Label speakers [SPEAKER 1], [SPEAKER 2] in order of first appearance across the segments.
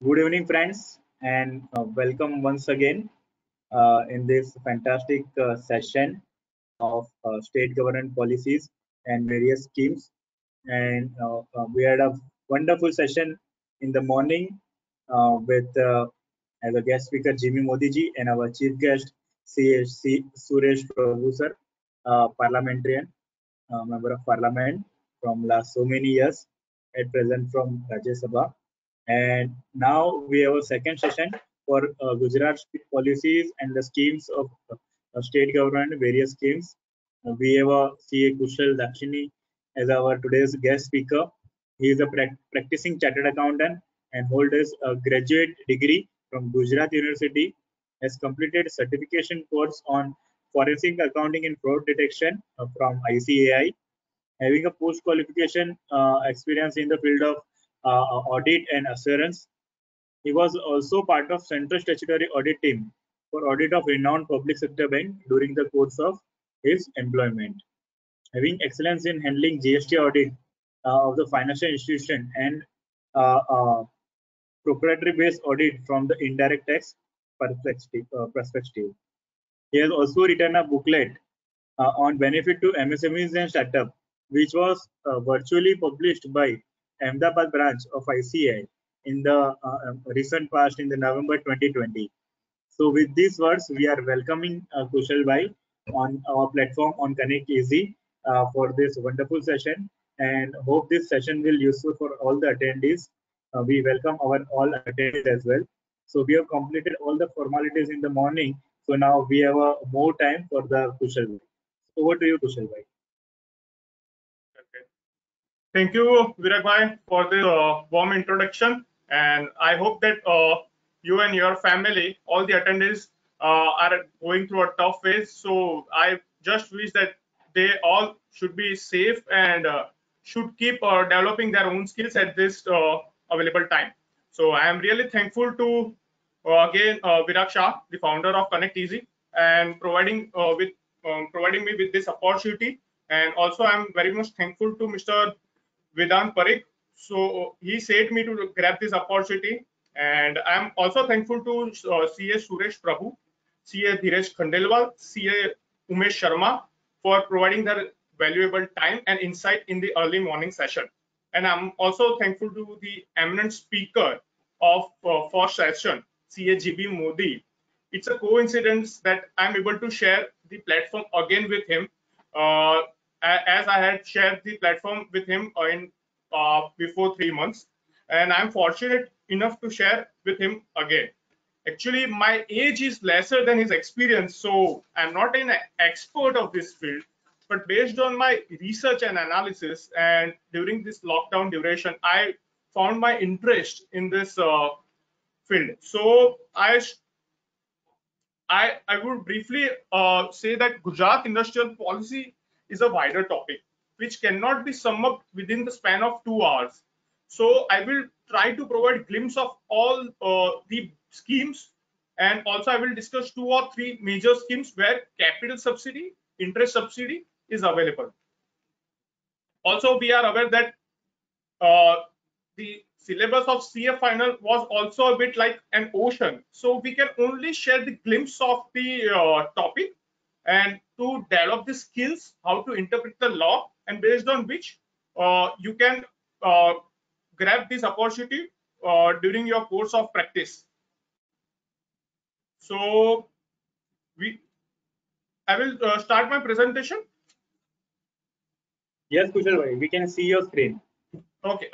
[SPEAKER 1] Good evening, friends, and welcome once again in this fantastic session of state government policies and various schemes. And we had a wonderful session in the morning with, as a guest speaker, Jimmy Modi ji, and our chief guest, CHC Suresh Prabhu sir, parliamentarian, member of parliament from last so many years, at present from Rajya Sabha. And now we have a second session for Gujarat state policies and the schemes of state government, various schemes. We have a CA Kushal Dakshini as our today's guest speaker. He is a practicing chartered accountant and holds a graduate degree from Gujarat University. Has completed certification course on forensic accounting and fraud detection from ICAI, having a post qualification experience in the field of audit and assurance. He was also part of Central Statutory Audit Team for audit of renowned public sector bank during the course of his employment. Having excellence in handling GST audit of the financial institution and uh, uh, proprietary-based audit from the indirect tax perspective. He has also written a booklet on benefit to MSMEs and startup, which was virtually published by Ahmedabad branch of ICI in the recent past in the November 2020. So with these words, we are welcoming Kushal Bhai on our platform on Connect Easy for this wonderful session, and hope this session will useful for all the attendees. We welcome our all attendees as well. So we have completed all the formalities in the morning. So now we have more time for the Kushal Bhai. Over to you, Kushal Bhai.
[SPEAKER 2] Okay. Thank you, Virag Bhai, for the warm introduction. And I hope that you and your family, all the attendees, are going through a tough phase. So I just wish that they all should be safe and should keep developing their own skills at this available time. So I am really thankful to again Virag Shah, the founder of Connect Easy, and providing me with this opportunity. And also I'm very much thankful to Mr. Vedant Parikh. So he said me to grab this opportunity, and I'm also thankful to CA Suresh Prabhu, CA Dhiresh Khandelwal, CA Umesh Sharma for providing their valuable time and insight in the early morning session. And I'm also thankful to the eminent speaker of first session, CA GB Modi. It's a coincidence that I'm able to share the platform again with him, uh, as I had shared the platform with him in before 3 months, and I'm fortunate enough to share with him again. Actually, my age is lesser than his experience, so I'm not an expert of this field. But based on my research and analysis, and during this lockdown duration, I found my interest in this field. So I would briefly say that Gujarat industrial policy is a wider topic which cannot be summed up within the span of 2 hours. So I will try to provide glimpse of all the schemes, and also I will discuss 2 or 3 major schemes where capital subsidy, interest subsidy is available. Also, we are aware that uh, the syllabus of CA final was also a bit like an ocean. So we can only share the glimpse of the topic and to develop the skills, how to interpret the law, and based on which you can uh, grab this opportunity during your course of practice. So I will start my presentation.
[SPEAKER 1] Yes, Kushal Bhai, we can see your screen.
[SPEAKER 2] Okay.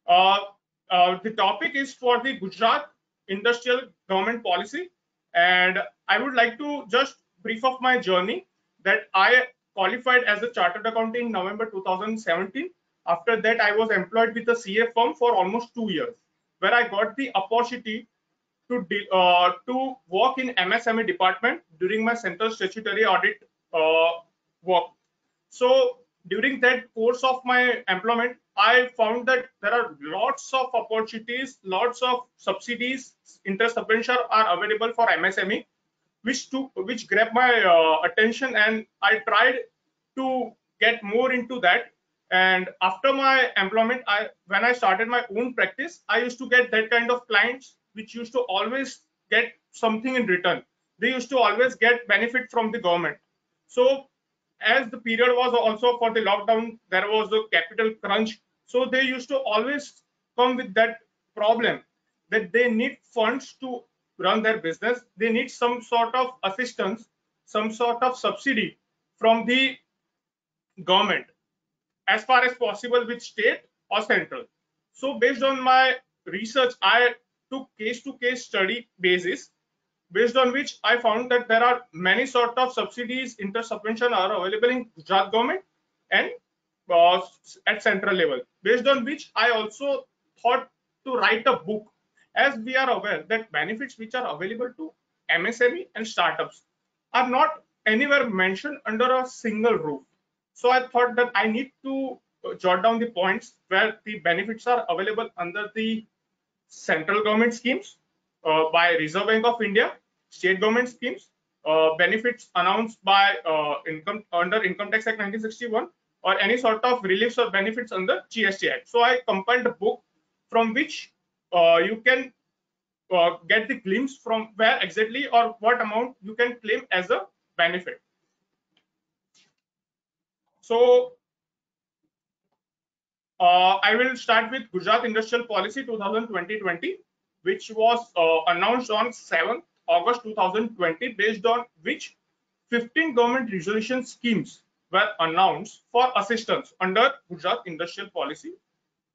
[SPEAKER 2] The topic is for the Gujarat industrial government policy, and I would like to just brief of my journey that I qualified as a chartered accountant in November 2017. After that, I was employed with a CA firm for almost 2 years, where I got the opportunity to work in MSME department during my central statutory audit work. So during that course of my employment, I found that there are lots of opportunities, lots of subsidies, interest subvention are available for MSME, which grabbed my attention, and I tried to get more into that. And after my employment, when I started my own practice, I used to get that kind of clients which used to always get something in return. They used to always get benefit from the government. So as the period was also for the lockdown, there was a capital crunch. So they used to always come with that problem that they need funds to run their business. They need some sort of assistance, some sort of subsidy from the government, as far as possible with state or central. So based on my research, I took case to case study basis, based on which I found that there are many sort of subsidies, inter-subvention are available in Gujarat government and at central level. Based on which I also thought to write a book, as we are aware that benefits which are available to MSME and startups are not anywhere mentioned under a single roof. So I thought that I need to jot down the points where the benefits are available under the central government schemes, by Reserve Bank of India, state government schemes, benefits announced by under Income Tax Act 1961, or any sort of reliefs or benefits under GST Act. So I compiled a book from which you can get the glimpse from where exactly or what amount you can claim as a benefit. So I will start with Gujarat Industrial Policy 2020, which was announced on 7th August 2020, based on which 15 government resolution schemes were announced for assistance under Gujarat Industrial Policy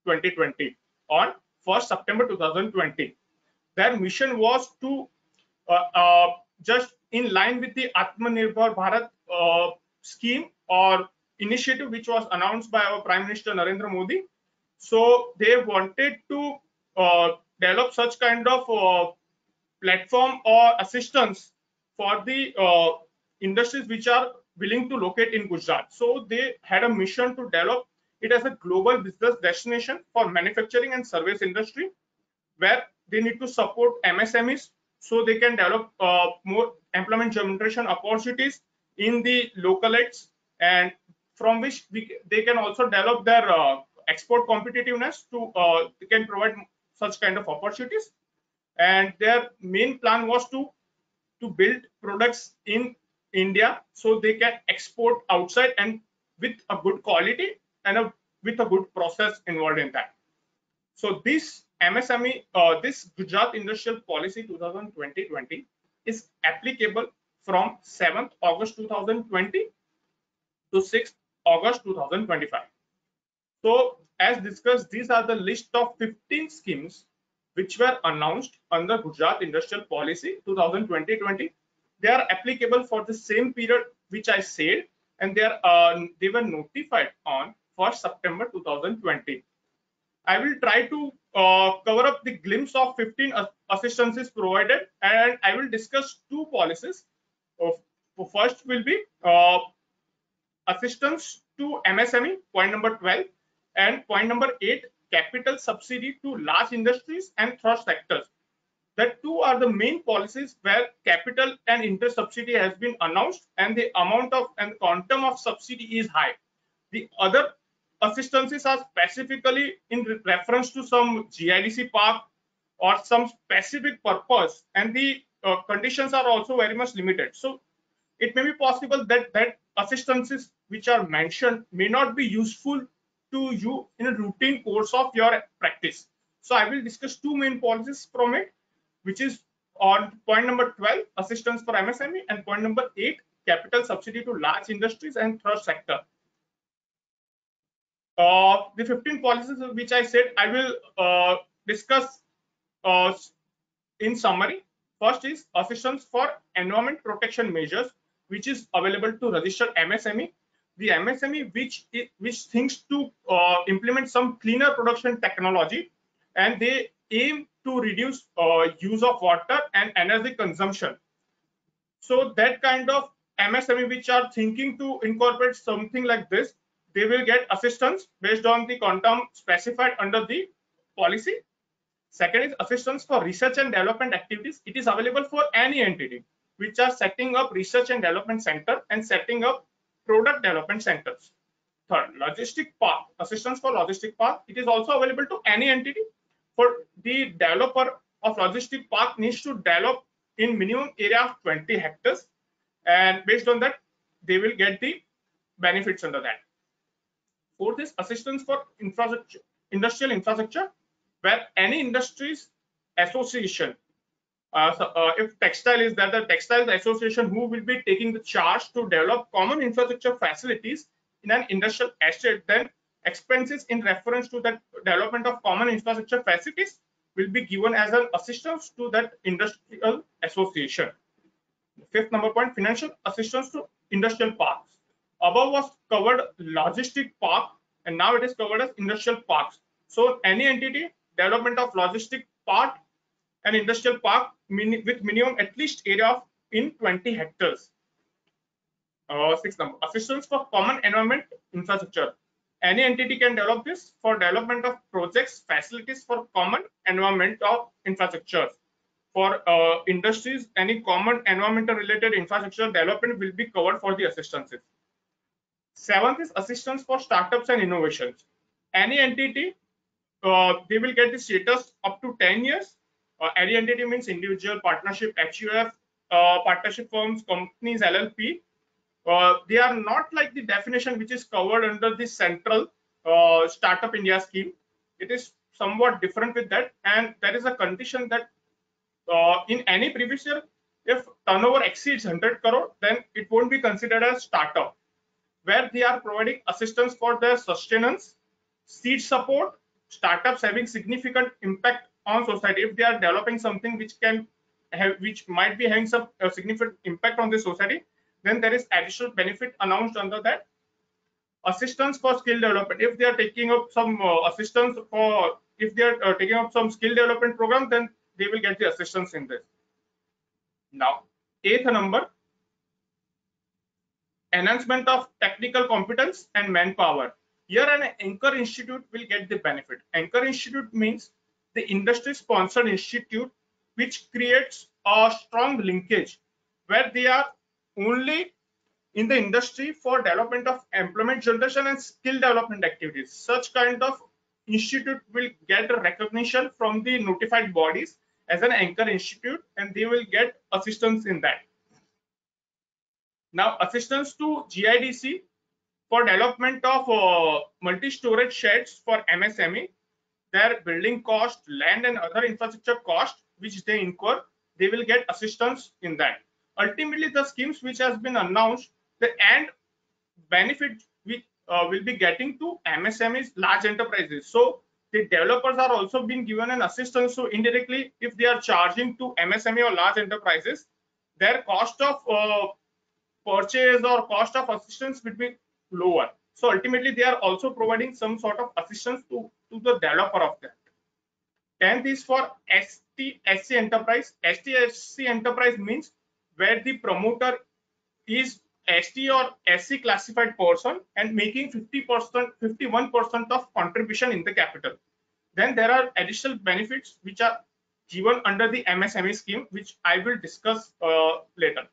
[SPEAKER 2] 2020 on 1st September 2020. Their mission was to just in line with the Atmanirbhar Bharat scheme or initiative which was announced by our Prime Minister Narendra Modi. So they wanted to develop such kind of platform or assistance for the industries which are willing to locate in Gujarat. So they had a mission to develop it as a global business destination for manufacturing and service industry, where they need to support MSMEs so they can develop more employment generation opportunities in the localites, and from which they can also develop their export competitiveness to they can provide such kind of opportunities. And their main plan was to build products in India so they can export outside and with a good quality and with a good process involved in that. So this MSME, this Gujarat Industrial Policy 2020 is applicable from 7th August 2020 to 6th August 2025. So as discussed, these are the list of 15 schemes which were announced under Gujarat Industrial Policy 2020. They are applicable for the same period which I said, and they were notified on 1st September 2020. I will try to cover up the glimpse of 15 assistances provided, and I will discuss two policies. First will be assistance to MSME, point number 12, and point number 8, capital subsidy to large industries and thrust sectors. The two are the main policies where capital and interest subsidy has been announced, and the amount of and quantum of subsidy is high. The other assistances are specifically in reference to some GIDC park or some specific purpose, and the conditions are also very much limited. So it may be possible that assistances which are mentioned may not be useful to you in a routine course of your practice. So I will discuss two main policies from it, which is on point number 12, assistance for MSME, and point number 8, capital subsidy to large industries and thrust sector. The 15 policies which I said, I will discuss in summary. First is assistance for environment protection measures, which is available to registered MSME. The MSME which thinks to implement some cleaner production technology, and they aim to reduce use of water and energy consumption. So that kind of MSME which are thinking to incorporate something like this, they will get assistance based on the quantum specified under the policy. Second is assistance for research and development activities. It is available for any entity which are setting up research and development center and setting up product development centers. third, logistic park, assistance for logistic park. It is also available to any entity. For the developer of logistic park needs to develop in minimum area of 20 hectares, and based on that, they will get the benefits under that. Fourth is assistance for infrastructure, industrial infrastructure, where any industries association, if textile is that, the textiles association who will be taking the charge to develop common infrastructure facilities in an industrial estate, then expenses in reference to that development of common infrastructure facilities will be given as an assistance to that industrial association. Fifth number point, financial assistance to industrial parks. Above was covered logistic park, and now it is covered as industrial parks. So any entity development of logistic park and industrial park with minimum at least area of in 20 hectares. Sixth number, assistance for common environment infrastructure. Any entity can develop this for development of projects, facilities for common environment of infrastructure. For industries, any common environmental related infrastructure development will be covered for the assistances. Seventh is assistance for startups and innovations. Any entity, they will get the status up to 10 years. Any entity means individual, partnership, HUF, partnership firms, companies, LLP. They are not like the definition which is covered under the central Startup India scheme. It is somewhat different with that, and there is a condition that in any previous year, if turnover exceeds 100 crore, then it won't be considered as startup, where they are providing assistance for their sustenance, seed support, startups having significant impact on society. If they are developing something which can have, which might be having some significant impact on the society, then there is additional benefit announced under that. Assistance for skill development. If they are taking up some assistance for, if they are taking up some skill development program, then they will get the assistance in this. Now, eighth number, enhancement of technical competence and manpower. Here an anchor institute will get the benefit. Anchor institute means the industry sponsored institute which creates a strong linkage where they are only in the industry for development of employment generation and skill development activities. Such kind of institute will get a recognition from the notified bodies as an anchor institute, and they will get assistance in that. Now, assistance to GIDC for development of multi-storage sheds for MSME. Their building cost, land and other infrastructure cost which they incur, they will get assistance in that. Ultimately, the schemes which has been announced, the end benefit which will be getting to MSMEs, large enterprises. So the developers are also being given an assistance. So indirectly, if they are charging to MSME or large enterprises, their cost of purchase or cost of assistance will be lower. So ultimately, they are also providing some sort of assistance to the developer of that. 10th is for ST-SC enterprise. ST-SC enterprise means where the promoter is ST or SC classified person and making 50%, 51% of contribution in the capital. Then there are additional benefits which are given under the MSME scheme, which I will discuss later.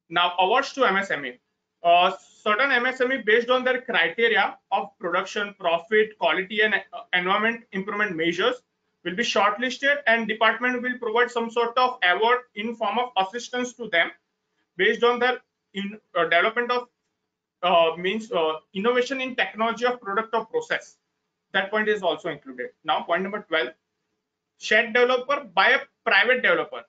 [SPEAKER 2] Now, awards to MSME. Certain MSME based on their criteria of production, profit, quality, and environment improvement measures will be shortlisted, and department will provide some sort of award in form of assistance to them based on their development of innovation in technology of product or process. That point is also included. Now, point number 12, shed developer by a private developer.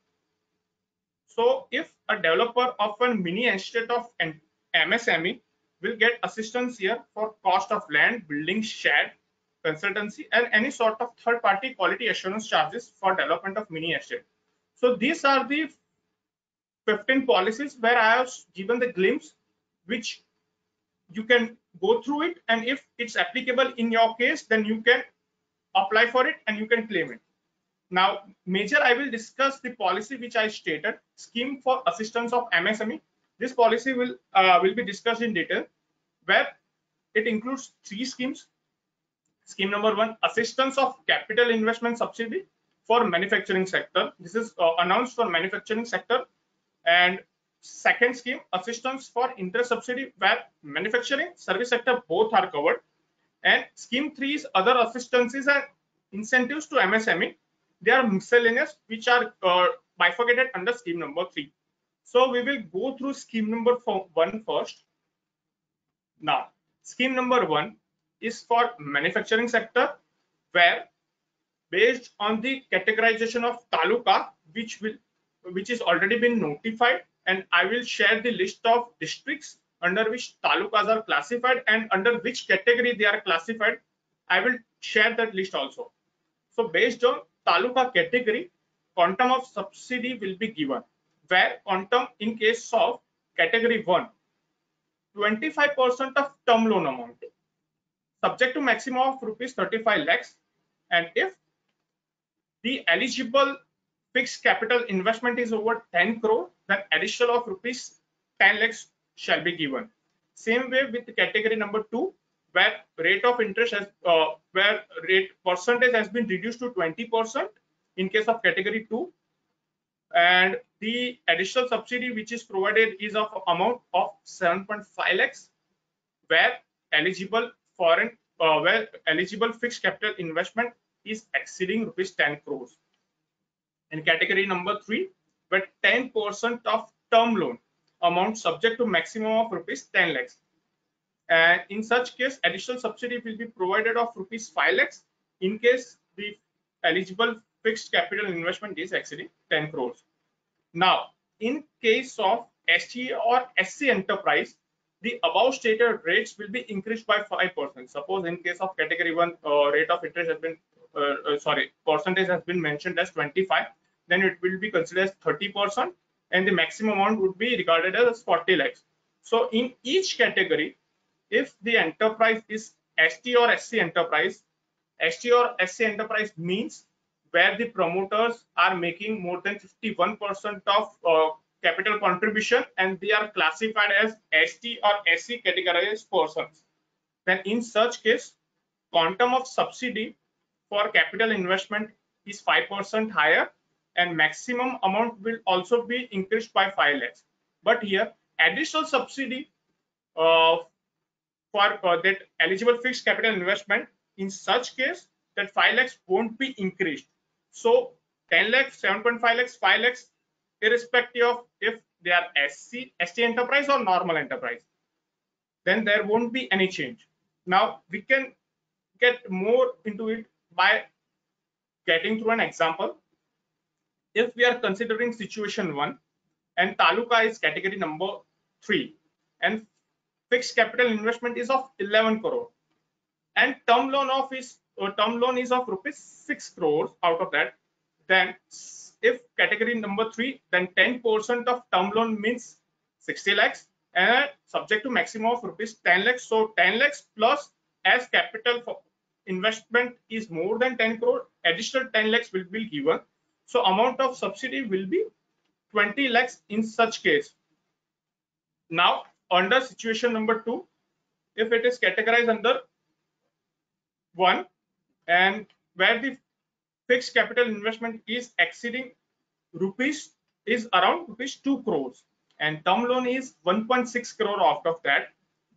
[SPEAKER 2] So if a developer of a mini estate of an MSME will get assistance here for cost of land, building, shed, consultancy, and any sort of third-party quality assurance charges for development of mini estate. So these are the 15 policies where I have given the glimpse, which you can go through it, and if it's applicable in your case, then you can apply for it and you can claim it. Now, major, I will discuss the policy which I stated, scheme for assistance of MSME. This policy will be discussed in detail, where it includes 3 schemes. Scheme number 1, assistance of capital investment subsidy. for manufacturing sector. This is announced for manufacturing sector, and second scheme, assistance for interest subsidy, where manufacturing, service sector both are covered. And scheme 3 is other assistances and incentives to MSME. They are miscellaneous, which are bifurcated under scheme number 3. So we will go through scheme number 1 first. Now, scheme number 1 is for manufacturing sector, where based on the categorization of taluka, which is already been notified, and I will share the list of districts under which talukas are classified and under which category they are classified. I will share that list also. So based on taluka category, quantum of subsidy will be given, where quantum in case of category 1, 25% of term loan amount, subject to maximum of rupees 35 lakhs, and if the eligible fixed capital investment is over 10 crore, then additional of rupees 10 lakhs shall be given. Same way with category number 2, where rate of interest has where rate percentage has been reduced to 20% in case of category 2, and the additional subsidy which is provided is of amount of 7.5 lakhs, where eligible foreign where eligible fixed capital investment is exceeding rupees 10 crores. In category number 3, where 10% of term loan amount subject to maximum of rupees 10 lakhs. And in such case, additional subsidy will be provided of rupees 5 lakhs in case the eligible fixed capital investment is exceeding 10 crores. Now, in case of ST or SC enterprise, the above stated rates will be increased by 5%. Suppose in case of category 1, rate of interest has been percentage has been mentioned as 25, then it will be considered as 30%, and the maximum amount would be regarded as 40 lakhs. So in each category, if the enterprise is ST or SC enterprise, ST or SC enterprise means where the promoters are making more than 51% of capital contribution and they are classified as ST or SC categorized persons. Then in such case, quantum of subsidy for capital investment is 5% higher, and maximum amount will also be increased by 5 lakhs. But here, additional subsidy for that eligible fixed capital investment, in such case, that 5 lakhs won't be increased. So 10 lakhs, 7.5 lakhs, 5 lakhs, irrespective of if they are ST enterprise or normal enterprise, then there won't be any change. Now we can get more into it by getting through an example. If we are considering situation 1 and taluka is category number 3 and fixed capital investment is of 11 crore and term loan is of rupees 6 crores out of that, then if category number 3, then 10% of term loan means 60 lakhs and subject to maximum of rupees 10 lakhs. So 10 lakhs plus as capital for investment is more than 10 crore, additional 10 lakhs will be given. So amount of subsidy will be 20 lakhs in such case. Now under situation number 2, if it is categorized under 1 and where the fixed capital investment is exceeding rupees is around rupees 2 crores and term loan is 1.6 crore out of that,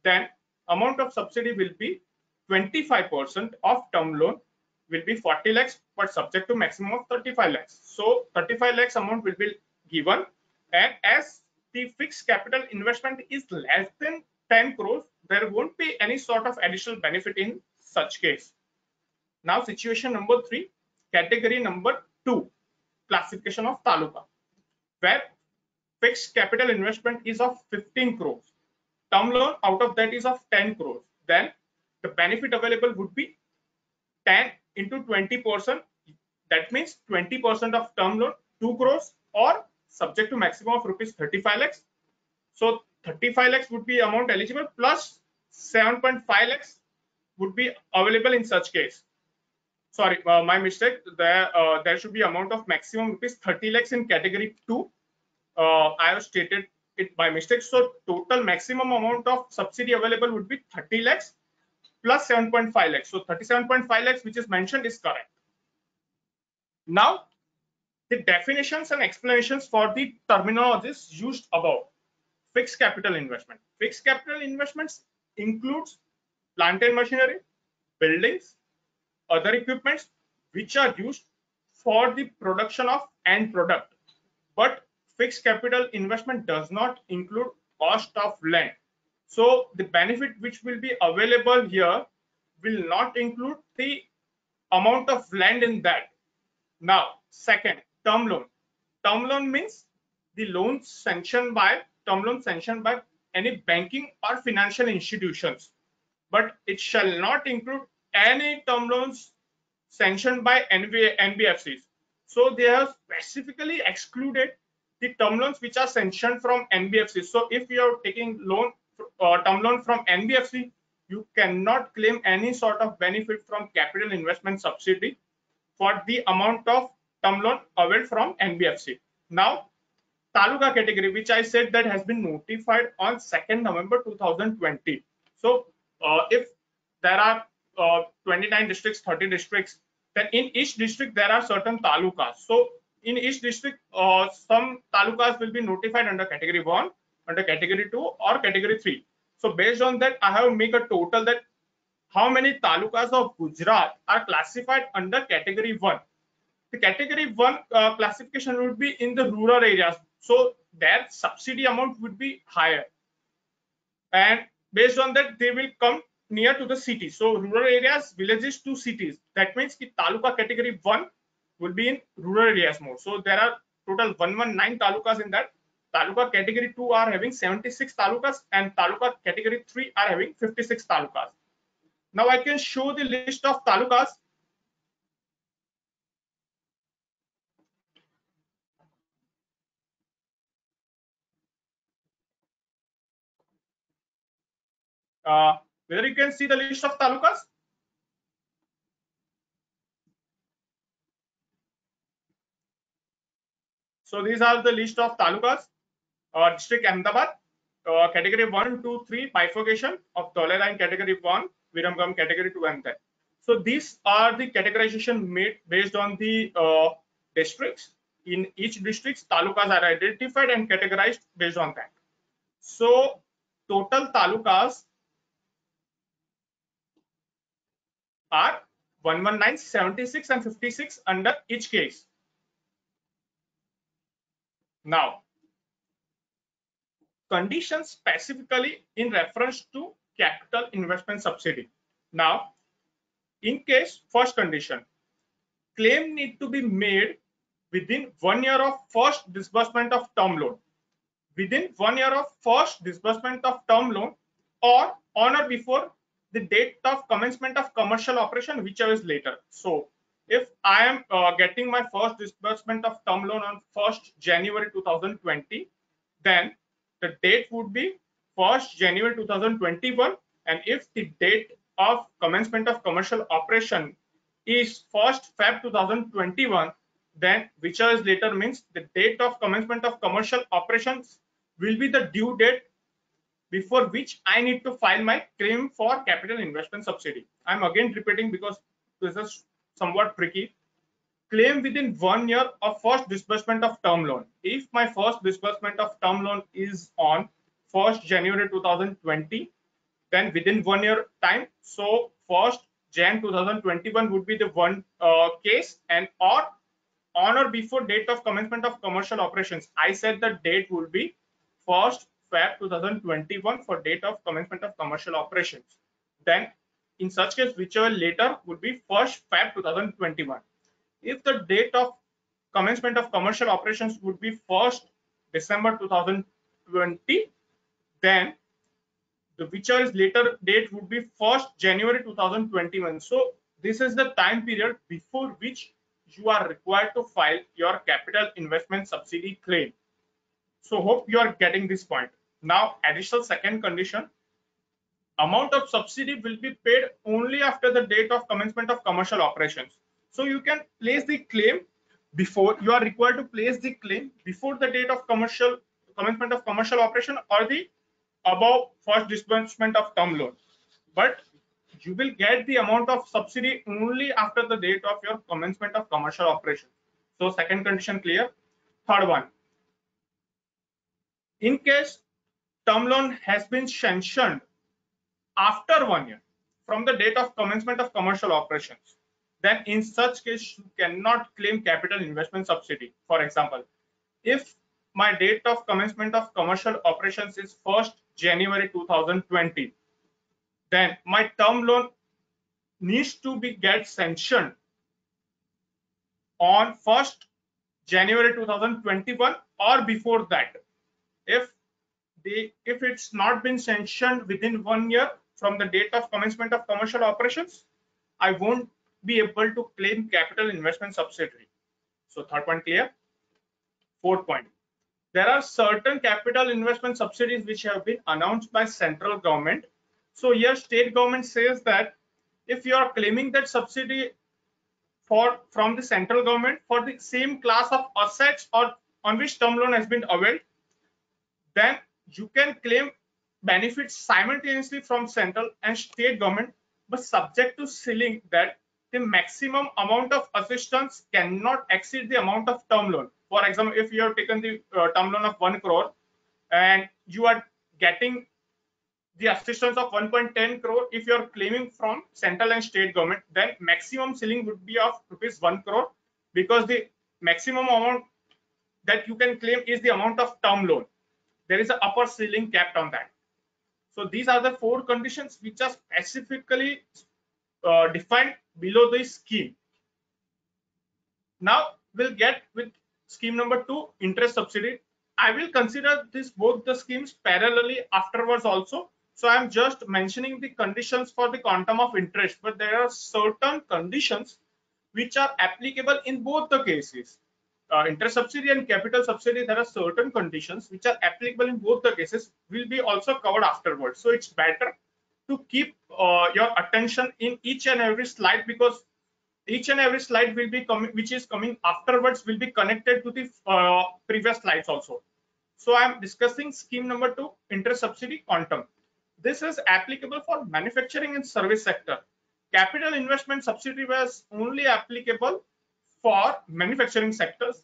[SPEAKER 2] then amount of subsidy will be 25% of term loan will be 40 lakhs but subject to maximum of 35 lakhs. So 35 lakhs amount will be given, and as the fixed capital investment is less than 10 crores, there won't be any sort of additional benefit in such case. Now situation number 3, category number 2, classification of taluka, where fixed capital investment is of 15 crores, term loan out of that is of 10 crores, then the benefit available would be 10 into 20%. That means 20% of term loan 2 crores or subject to maximum of rupees 35 lakhs. So 35 lakhs would be amount eligible plus 7.5 lakhs would be available in such case. Sorry, my mistake. There should be amount of maximum rupees 30 lakhs in category 2. I have stated it by mistake. So total maximum amount of subsidy available would be 30 lakhs plus 7.5 lakhs. So 37.5 lakhs which is mentioned is correct. Now the definitions and explanations for the terminologies used above. fixed capital investment. Fixed capital investments includes plant and machinery, buildings, other equipments which are used for the production of end product. But fixed capital investment does not include cost of land. So the benefit which will be available here will not include the amount of land in that. Now, second, term loan. Term loan means the loan sanctioned by any banking or financial institutions, but it shall not include any term loans sanctioned by NBFCs. So they have specifically excluded the term loans which are sanctioned from NBFCs. So if you are taking term loan from NBFC, you cannot claim any sort of benefit from capital investment subsidy for the amount of term loan availed from NBFC. Now, Taluka category, which I said that has been notified on 2nd November 2020. So, if there are 29 districts, 30 districts, then in each district there are certain talukas. So, in each district, some talukas will be notified under category 1, under category 2, or category 3. So, based on that, I have make a total that how many talukas of Gujarat are classified under category 1. The category 1 classification would be in the rural areas, so their subsidy amount would be higher, and based on that they will come near to the city. So rural areas, villages to cities, that means the taluka category 1 will be in rural areas more. So there are total 119 talukas in that. Taluka category 2 are having 76 talukas, and taluka category 3 are having 56 talukas. Now I can show the list of talukas. Whether you can see the list of talukas. So these are the list of talukas. District Ahmedabad, category 1, 2, 3, bifurcation of Dole line category 1, Viramgam category 2, and that. So these are the categorization made based on the districts. In each district, talukas are identified and categorized based on that. So total talukas are 119, 76, and 56 under each case. Now, conditions specifically in reference to capital investment subsidy. Now, in case first condition, claim need to be made within 1 year of first disbursement of term loan. Within 1 year of first disbursement of term loan, or on or before the date of commencement of commercial operation, whichever is later. So if I am getting my first disbursement of term loan on 1st January 2020, then the date would be 1st January 2021, and if the date of commencement of commercial operation is 1st Feb 2021, then whichever is later means the date of commencement of commercial operations will be the due date before which I need to file my claim for capital investment subsidy. I'm again repeating because this is somewhat tricky. Claim within 1 year of first disbursement of term loan. If my first disbursement of term loan is on 1st January 2020, then within 1 year time, so 1st Jan 2021 would be the one case, and or on or before date of commencement of commercial operations. I said the date would be 1st Feb 2021 for date of commencement of commercial operations. Then in such case, whichever later would be 1st Feb 2021. If the date of commencement of commercial operations would be 1st December 2020, then the whichever is later date would be 1st January 2021. So this is the time period before which you are required to file your capital investment subsidy claim. So hope you are getting this point. Now, additional second condition, amount of subsidy will be paid only after the date of commencement of commercial operations. So you can place the claim before, you are required to place the claim before the date of commencement of commercial operation or the above first disbursement of term loan. But you will get the amount of subsidy only after the date of your commencement of commercial operation. So second condition clear. Third one, in case term loan has been sanctioned after 1 year from the date of commencement of commercial operations, then in such case you cannot claim capital investment subsidy. For example, if my date of commencement of commercial operations is 1st January 2020, then my term loan needs to be get sanctioned on 1st January 2021 or before that. If it's not been sanctioned within 1 year from the date of commencement of commercial operations, I won't be able to claim capital investment subsidy. So third point clear. Fourth point, there are certain capital investment subsidies which have been announced by central government. So here state government says that if you are claiming that subsidy from the central government for the same class of assets or on which term loan has been availed, then you can claim benefits simultaneously from central and state government, but subject to ceiling that the maximum amount of assistance cannot exceed the amount of term loan. For example, if you have taken the term loan of 1 crore and you are getting the assistance of 1.10 crore, if you are claiming from central and state government, then maximum ceiling would be of rupees 1 crore, because the maximum amount that you can claim is the amount of term loan. There is an upper ceiling capped on that. So these are the 4 conditions which are specifically defined below this scheme. Now we'll get with scheme number 2, interest subsidy. I will consider both the schemes parallelly afterwards also. So I'm just mentioning the conditions for the quantum of interest, but there are certain conditions which are applicable in both the cases. Interest subsidy and capital subsidy, there are certain conditions which are applicable in both the cases, will be also covered afterwards. So it's better to keep your attention in each and every slide, because each and every slide will be which is coming afterwards will be connected to the previous slides also. So I'm discussing scheme number 2, interest subsidy quantum. This is applicable for manufacturing and service sector. Capital investment subsidy was only applicable for manufacturing sectors.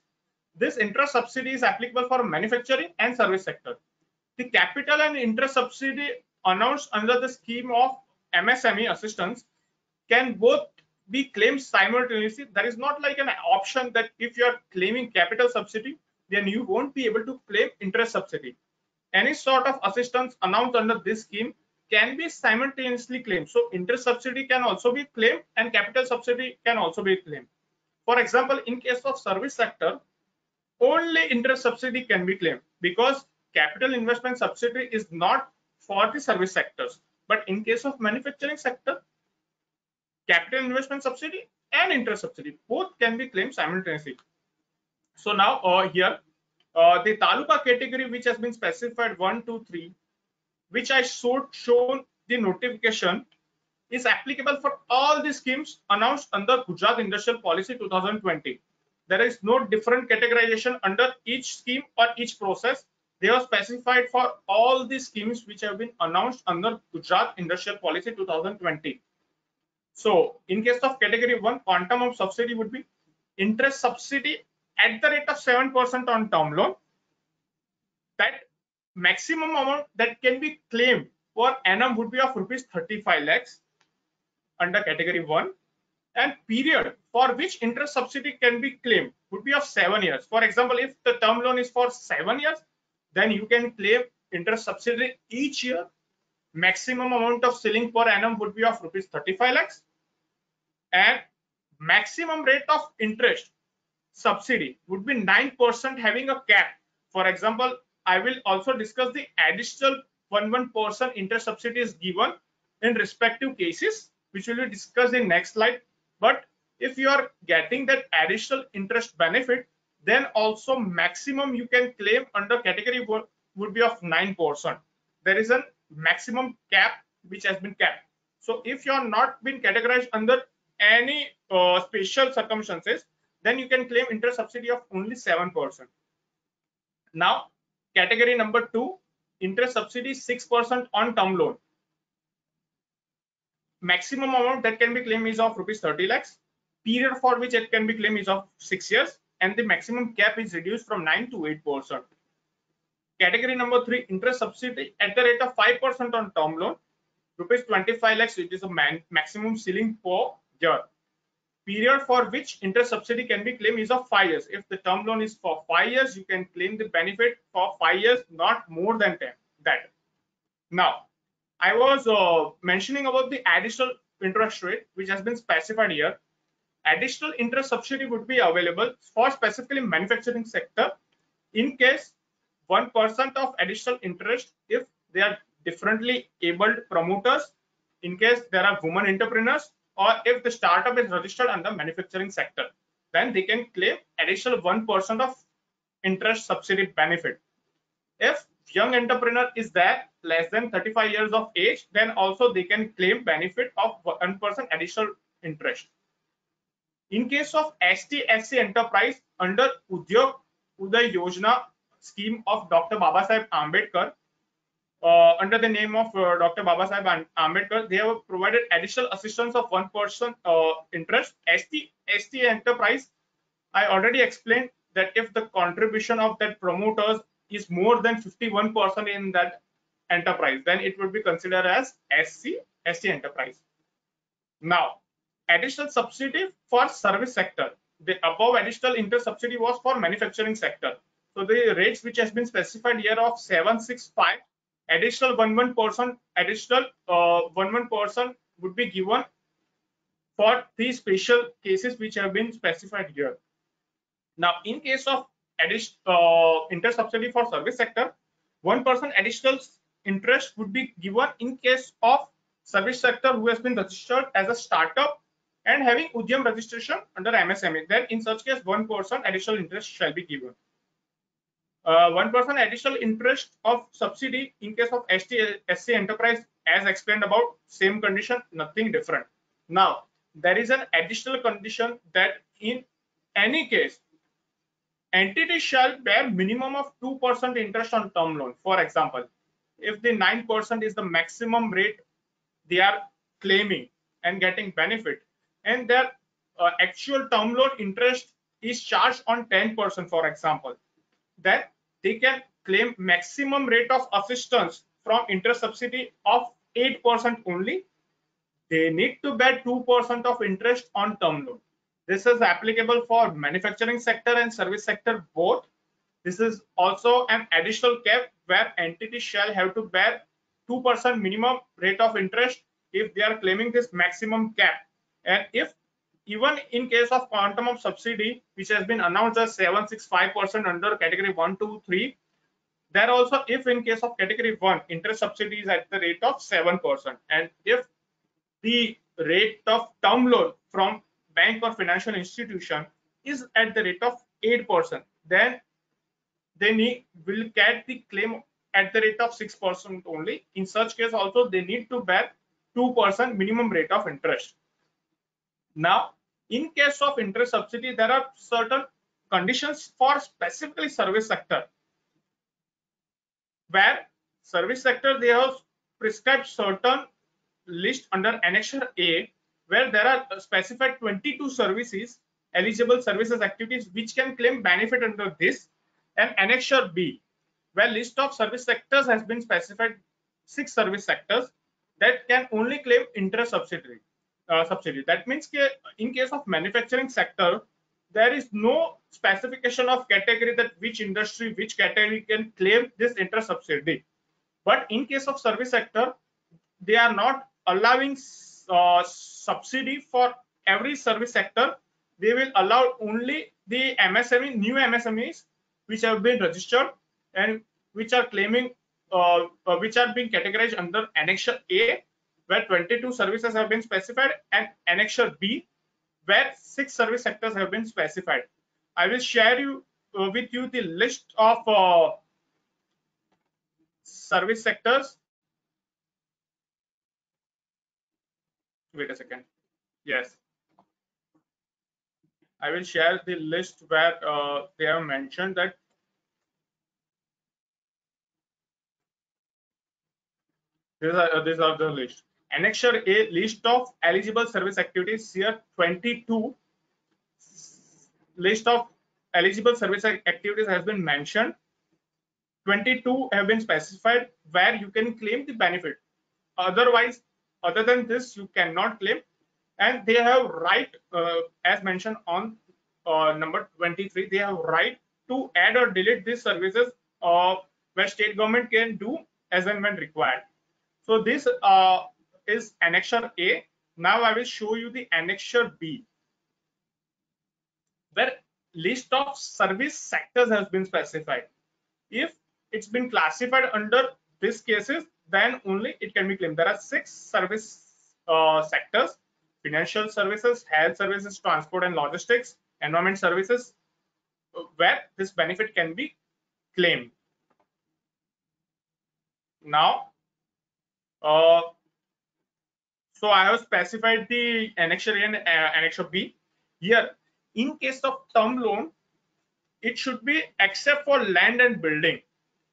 [SPEAKER 2] This interest subsidy is applicable for manufacturing and service sector. The capital and interest subsidy announced under the scheme of MSME assistance can both be claimed simultaneously. There is not like an option that if you are claiming capital subsidy, then you won't be able to claim interest subsidy. Any sort of assistance announced under this scheme can be simultaneously claimed. So interest subsidy can also be claimed and capital subsidy can also be claimed. For example, in case of service sector, only interest subsidy can be claimed, because capital investment subsidy is not for the service sectors. But in case of manufacturing sector, capital investment subsidy and interest subsidy both can be claimed simultaneously. So now here the taluka category which has been specified 1, 2, 3, which I shown the notification, is applicable for all the schemes announced under Gujarat Industrial Policy 2020. There is no different categorization under each scheme or each process. They are specified for all the schemes which have been announced under Gujarat Industrial Policy 2020. So in case of category 1, quantum of subsidy would be interest subsidy at the rate of 7% on term loan. That maximum amount that can be claimed per annum would be of rupees 35 lakhs under category 1, and period for which interest subsidy can be claimed would be of 7 years. For example, if the term loan is for 7 years, then you can claim interest subsidy each year. Maximum amount of ceiling per annum would be of rupees 35 lakhs, and maximum rate of interest subsidy would be 9%, having a cap. For example, I will also discuss the additional 1% interest subsidy is given in respective cases, which will be discussed in next slide. But if you are getting that additional interest benefit, then also maximum you can claim under category 1 would be of 9%. There is a maximum cap which has been capped. So if you are not been categorized under any special circumstances, then you can claim interest subsidy of only 7%. Now category number 2, interest subsidy 6% on term loan. Maximum amount that can be claimed is of rupees 30 lakhs. Period for which it can be claimed is of 6 years, and the maximum cap is reduced from 9 to 8%. Category number 3, interest subsidy at the rate of 5% on term loan, rupees 25 lakhs, which is a maximum ceiling per year. Period for which interest subsidy can be claimed is of 5 years. If the term loan is for 5 years, you can claim the benefit for 5 years, not more than 10. That. Now, I was mentioning about the additional interest rate, which has been specified here. Additional interest subsidy would be available for specifically manufacturing sector in case 1% of additional interest if they are differently abled promoters, in case there are women entrepreneurs, or if the startup is registered under manufacturing sector, then they can claim additional 1% of interest subsidy benefit. If young entrepreneur is there less than 35 years of age, then also they can claim benefit of 1% additional interest. In case of ST/SC enterprise under Udyog Uday Yojana scheme of Dr. Babasaheb Ambedkar, under the name of Dr. Babasaheb Ambedkar, they have provided additional assistance of 1% interest. ST enterprise, I already explained that if the contribution of that promoters is more than 51% in that enterprise, then it would be considered as ST enterprise. Now, additional subsidy for service sector. The above additional interest subsidy was for manufacturing sector. So the rates which has been specified here of 765, additional 11% additional 11% would be given for these special cases which have been specified here. Now, in case of additional interest subsidy for service sector, 1% additional interest would be given in case of service sector who has been registered as a startup and having Udyam registration under MSME. Then in such case, 1% additional interest shall be given. 1% additional interest of subsidy in case of ST/SC enterprise, as explained about, same condition, nothing different. Now, there is an additional condition that in any case, entity shall bear minimum of 2% interest on term loan. For example, if the 9% is the maximum rate they are claiming and getting benefit, and their actual term loan interest is charged on 10%, for example, then they can claim maximum rate of assistance from interest subsidy of 8% only. They need to bear 2% of interest on term loan. This is applicable for manufacturing sector and service sector both. This is also an additional cap where entities shall have to bear 2% minimum rate of interest if they are claiming this maximum cap. And if even in case of quantum of subsidy, which has been announced as 765% under category 1, 2, 3, there also, if in case of category 1, interest subsidy is at the rate of 7%, and if the rate of term loan from bank or financial institution is at the rate of 8%, then they will get the claim at the rate of 6% only. In such case also, they need to bear 2% minimum rate of interest. Now, in case of interest subsidy, there are certain conditions for specifically service sector, where service sector they have prescribed certain list under Annexure A, where there are specified 22 services, eligible services activities which can claim benefit under this, and Annexure B, where list of service sectors has been specified 6 service sectors that can only claim interest subsidy. That means in case of manufacturing sector, there is no specification of category that which industry, which category can claim this interest subsidy. But in case of service sector, they are not allowing subsidy for every service sector. They will allow only the MSME, new MSMEs which have been registered and which are claiming, which are being categorized under Annexure A, where 22 services have been specified, and Annexure B, where 6 service sectors have been specified. I will share with you the list of service sectors. Wait a second. Yes, I will share the list where they have mentioned that these are the list. Annexure A, list of eligible service activities. Here 22 list of eligible service activities has been mentioned. 22 have been specified where you can claim the benefit. Otherwise, other than this, you cannot claim. And they have right, as mentioned on number 23, they have right to add or delete these services where state government can do as and when required. So this is Annexure A. Now I will show you the Annexure B, where list of service sectors has been specified. If it's been classified under these cases, then only it can be claimed. There are 6 service sectors: financial services, health services, transport and logistics, environment services, where this benefit can be claimed. Now, so I have specified the Annexure A and Annexure B. Here, in case of term loan, it should be except for land and building.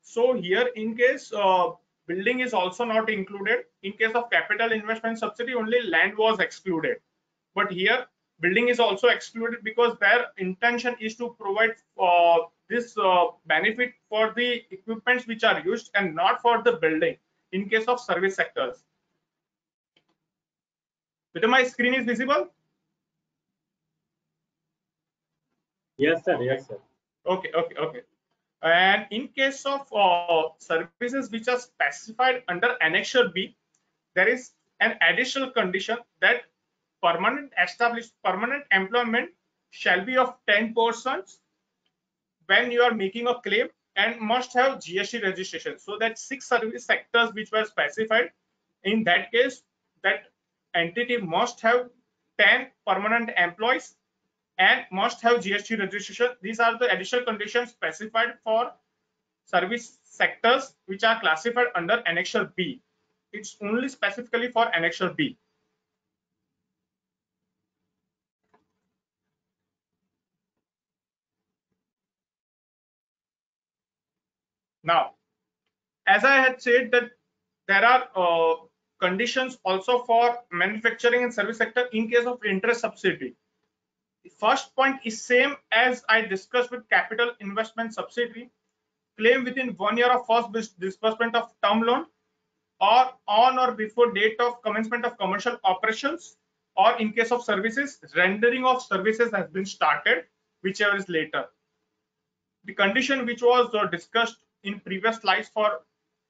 [SPEAKER 2] So here, in case building is also not included. In case of capital investment subsidy, only land was excluded. But here, building is also excluded because their intention is to provide this benefit for the equipments which are used and not for the building in case of service sectors. Whether my screen is visible?
[SPEAKER 1] Yes, sir. Yes, sir.
[SPEAKER 2] Okay. And in case of services which are specified under Annexure B, there is an additional condition that permanent employment shall be of 10 persons when you are making a claim and must have GST registration. So that 6 service sectors which were specified, in that case, that entity must have 10 permanent employees and must have GST registration. These are the additional conditions specified for service sectors which are classified under Annexure B. It's only specifically for Annexure B. Now, as I had said that there are conditions also for manufacturing and service sector in case of interest subsidy. The first point is same as I discussed with capital investment subsidiary. Claim within 1 year of first disbursement of term loan, or on or before date of commencement of commercial operations, or in case of services, rendering of services has been started, whichever is later. The condition which was discussed in previous slides for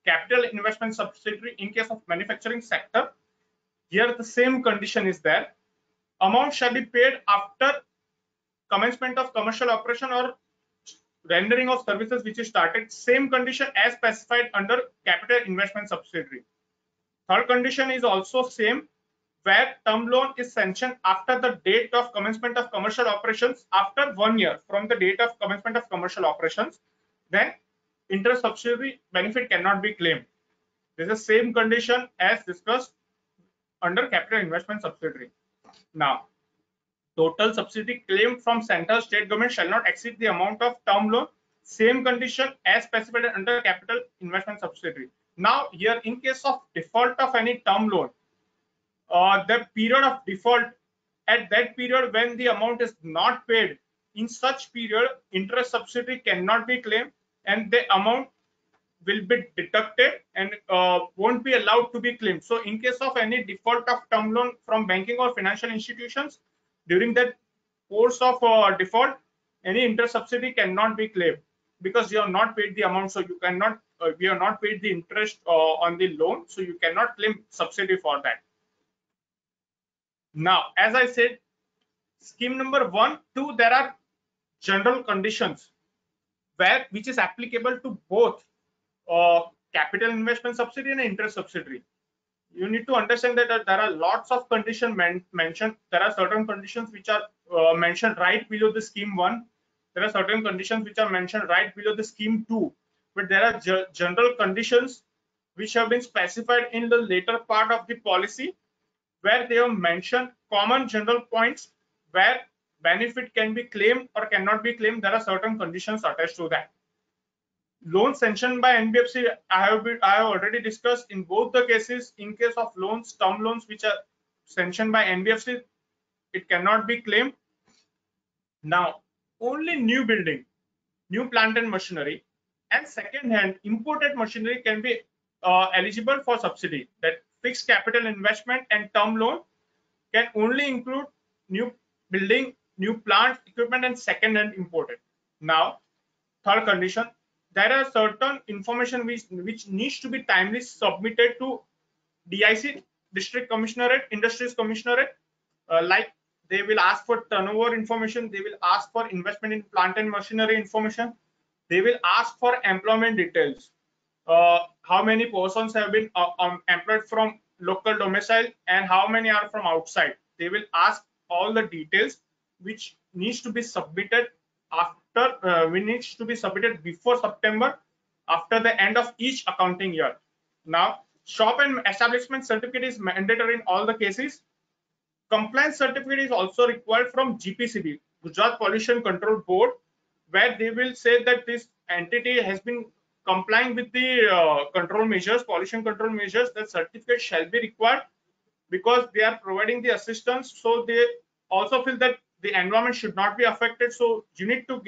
[SPEAKER 2] capital investment subsidiary in case of manufacturing sector, here the same condition is there. Amount shall be paid after commencement of commercial operation or rendering of services which is started. Same condition as specified under capital investment subsidiary. Third condition is also same, where term loan is sanctioned after the date of commencement of commercial operations after 1 year from the date of commencement of commercial operations, then interest subsidiary benefit cannot be claimed. This is the same condition as discussed under capital investment subsidiary. Now, total subsidy claimed from central state government shall not exceed the amount of term loan. Same condition as specified under capital investment subsidiary. Now, here in case of default of any term loan, the period of default, at that period when the amount is not paid, in such period interest subsidy cannot be claimed and the amount will be deducted and won't be allowed to be claimed. So in case of any default of term loan from banking or financial institutions, during that course of default, any interest subsidy cannot be claimed because you have not paid the amount. So you cannot, we have not paid the interest on the loan, so you cannot claim subsidy for that. Now, as I said, scheme number 1, 2, there are general conditions where which is applicable to both capital investment subsidy and interest subsidiary. You need to understand that there are lots of conditions mentioned. There are certain conditions which are mentioned right below the scheme 1. There are certain conditions which are mentioned right below the scheme 2. But there are general conditions which have been specified in the later part of the policy, where they have mentioned common general points where benefit can be claimed or cannot be claimed. There are certain conditions attached to that. Loans sanctioned by NBFC, I have already discussed in both the cases. In case of loans, term loans which are sanctioned by NBFC, it cannot be claimed. Now, only new building, new plant and machinery, And second hand imported machinery can be eligible for subsidy. That fixed capital investment and term loan can only include new building, new plant equipment, and second hand imported. Now, third condition, there are certain information which needs to be timely submitted to DIC, District Commissionerate, Industries Commissionerate. Like they will ask for turnover information, they will ask for investment in plant and machinery information, they will ask for employment details. How many persons have been employed from local domicile and how many are from outside. They will ask all the details which needs to be submitted after needs to be submitted before September, after the end of each accounting year. Now, shop and establishment certificate is mandatory in all the cases. Compliance certificate is also required from GPCB, Gujarat Pollution Control Board, where they will say that this entity has been complying with the control measures, pollution control measures. The certificate shall be required because they are providing the assistance. So they also feel that the environment should not be affected. So you need to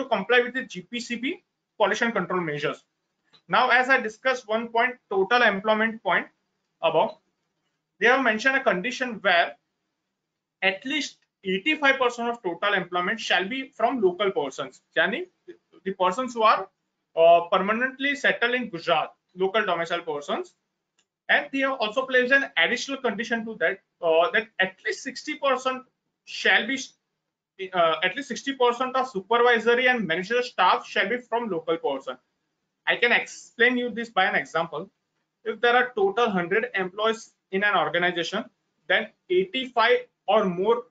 [SPEAKER 2] comply with the GPCB pollution control measures. Now, as I discussed one point, total employment point above, they have mentioned a condition where at least 85% of total employment shall be from local persons, yani the persons who are permanently settled in Gujarat, local domicile persons. And they have also placed an additional condition to that, that at least 60% shall be at least 60% of supervisory and managerial staff shall be from local person. I can explain you this by an example. If there are total 100 employees in an organization, then 85 or more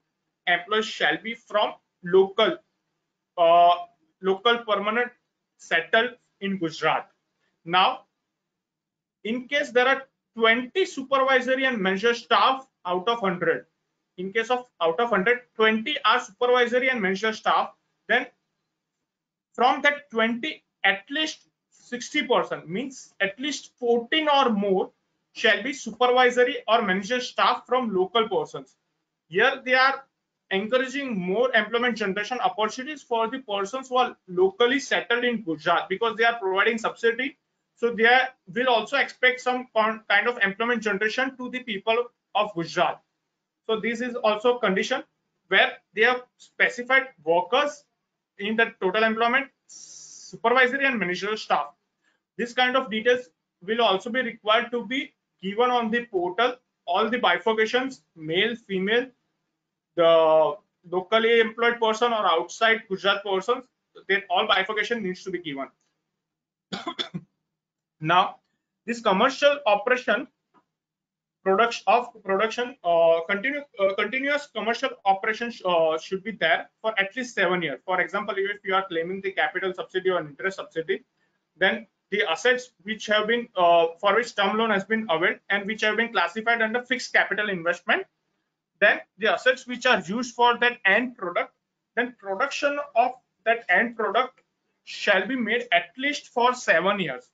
[SPEAKER 2] employees shall be from local permanent settled in Gujarat. Now, in case there are 20 supervisory and manager staff out of 100, in case of out of 100, 20 are supervisory and manager staff, then from that 20, at least 60%, means at least 14 or more shall be supervisory or manager staff from local persons. Here they are encouraging more employment generation opportunities for the persons who are locally settled in Gujarat, because they are providing subsidy. So they will also expect some kind of employment generation to the people of Gujarat. So this is also a condition where they have specified workers in the total employment, supervisory and managerial staff. This kind of details will also be required to be given on the portal. All the bifurcations, male, female, the locally employed person or outside Gujarat persons, then all bifurcation needs to be given. Now, this commercial operation continuous commercial operations should be there for at least 7 years. For example, if you are claiming the capital subsidy or interest subsidy, then the assets which have been for which term loan has been availed and which have been classified under fixed capital investment, then the assets which are used for that end product, then production of that end product shall be made at least for 7 years.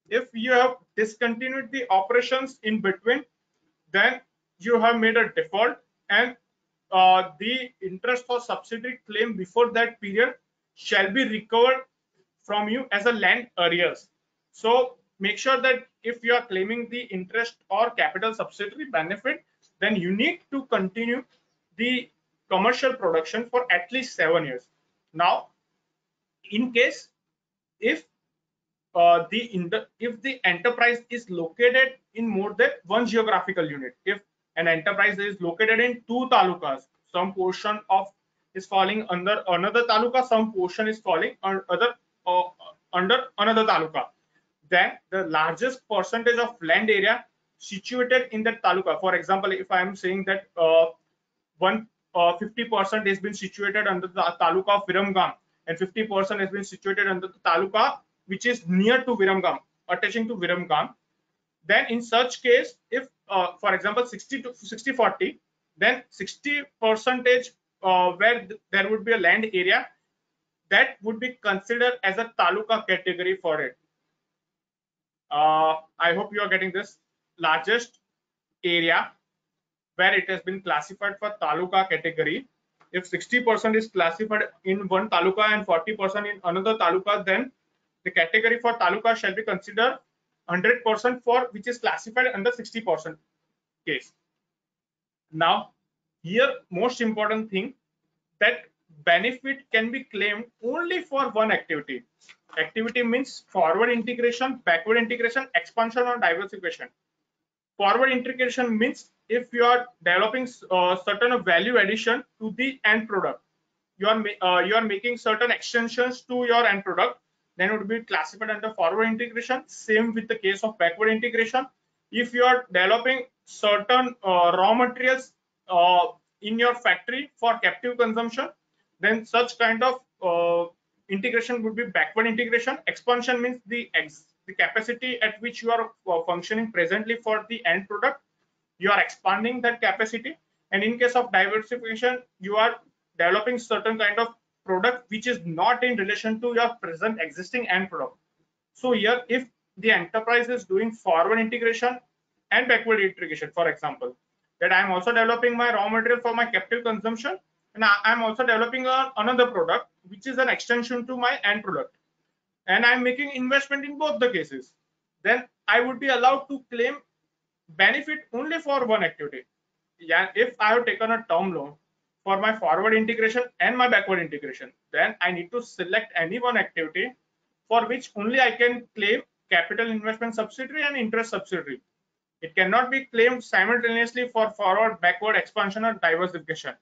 [SPEAKER 2] If you have discontinued the operations in between, then you have made a default, and the interest for subsidy claim before that period shall be recovered from you as a land arrears. So make sure that if you are claiming the interest or capital subsidy benefit, then you need to continue the commercial production for at least 7 years. Now, in case if the enterprise is located in more than one geographical unit, if an enterprise is located in 2 talukas, some portion of is falling under another taluka, some portion is falling under another taluka, then the largest percentage of land area situated in that taluka, for example, if I am saying that 50% has been situated under the taluka of Viramgam and 50% has been situated under the taluka which is near to Viramgam, attaching to Viramgam, then in such case, if for example 60 to 60-40, then 60% where there would be a land area, that would be considered as a taluka category for it. I hope you are getting this. Largest area where it has been classified for taluka category. If 60% is classified in one taluka and 40% in another taluka, then the category for taluka shall be considered 100% for which is classified under 60% case. Now, here most important thing, that benefit can be claimed only for one activity. Activity means forward integration, backward integration, expansion or diversification. Forward integration means if you are developing certain value addition to the end product, you are making certain extensions to your end product, then it would be classified under forward integration. Same with the case of backward integration. If you are developing certain raw materials in your factory for captive consumption, then such kind of integration would be backward integration. Expansion means the capacity at which you are functioning presently for the end product, you are expanding that capacity. And in case of diversification, you are developing certain kind of product which is not in relation to your present existing end product. So here, if the enterprise is doing forward integration and backward integration, for example, that I am also developing my raw material for my captive consumption, and I am also developing another product which is an extension to my end product, and I am making investment in both the cases, then I would be allowed to claim benefit only for one activity. Yeah, if I have taken a term loan for my forward integration and my backward integration, then I need to select any one activity for which only I can claim capital investment subsidy and interest subsidy. It cannot be claimed simultaneously for forward, backward, expansion or diversification.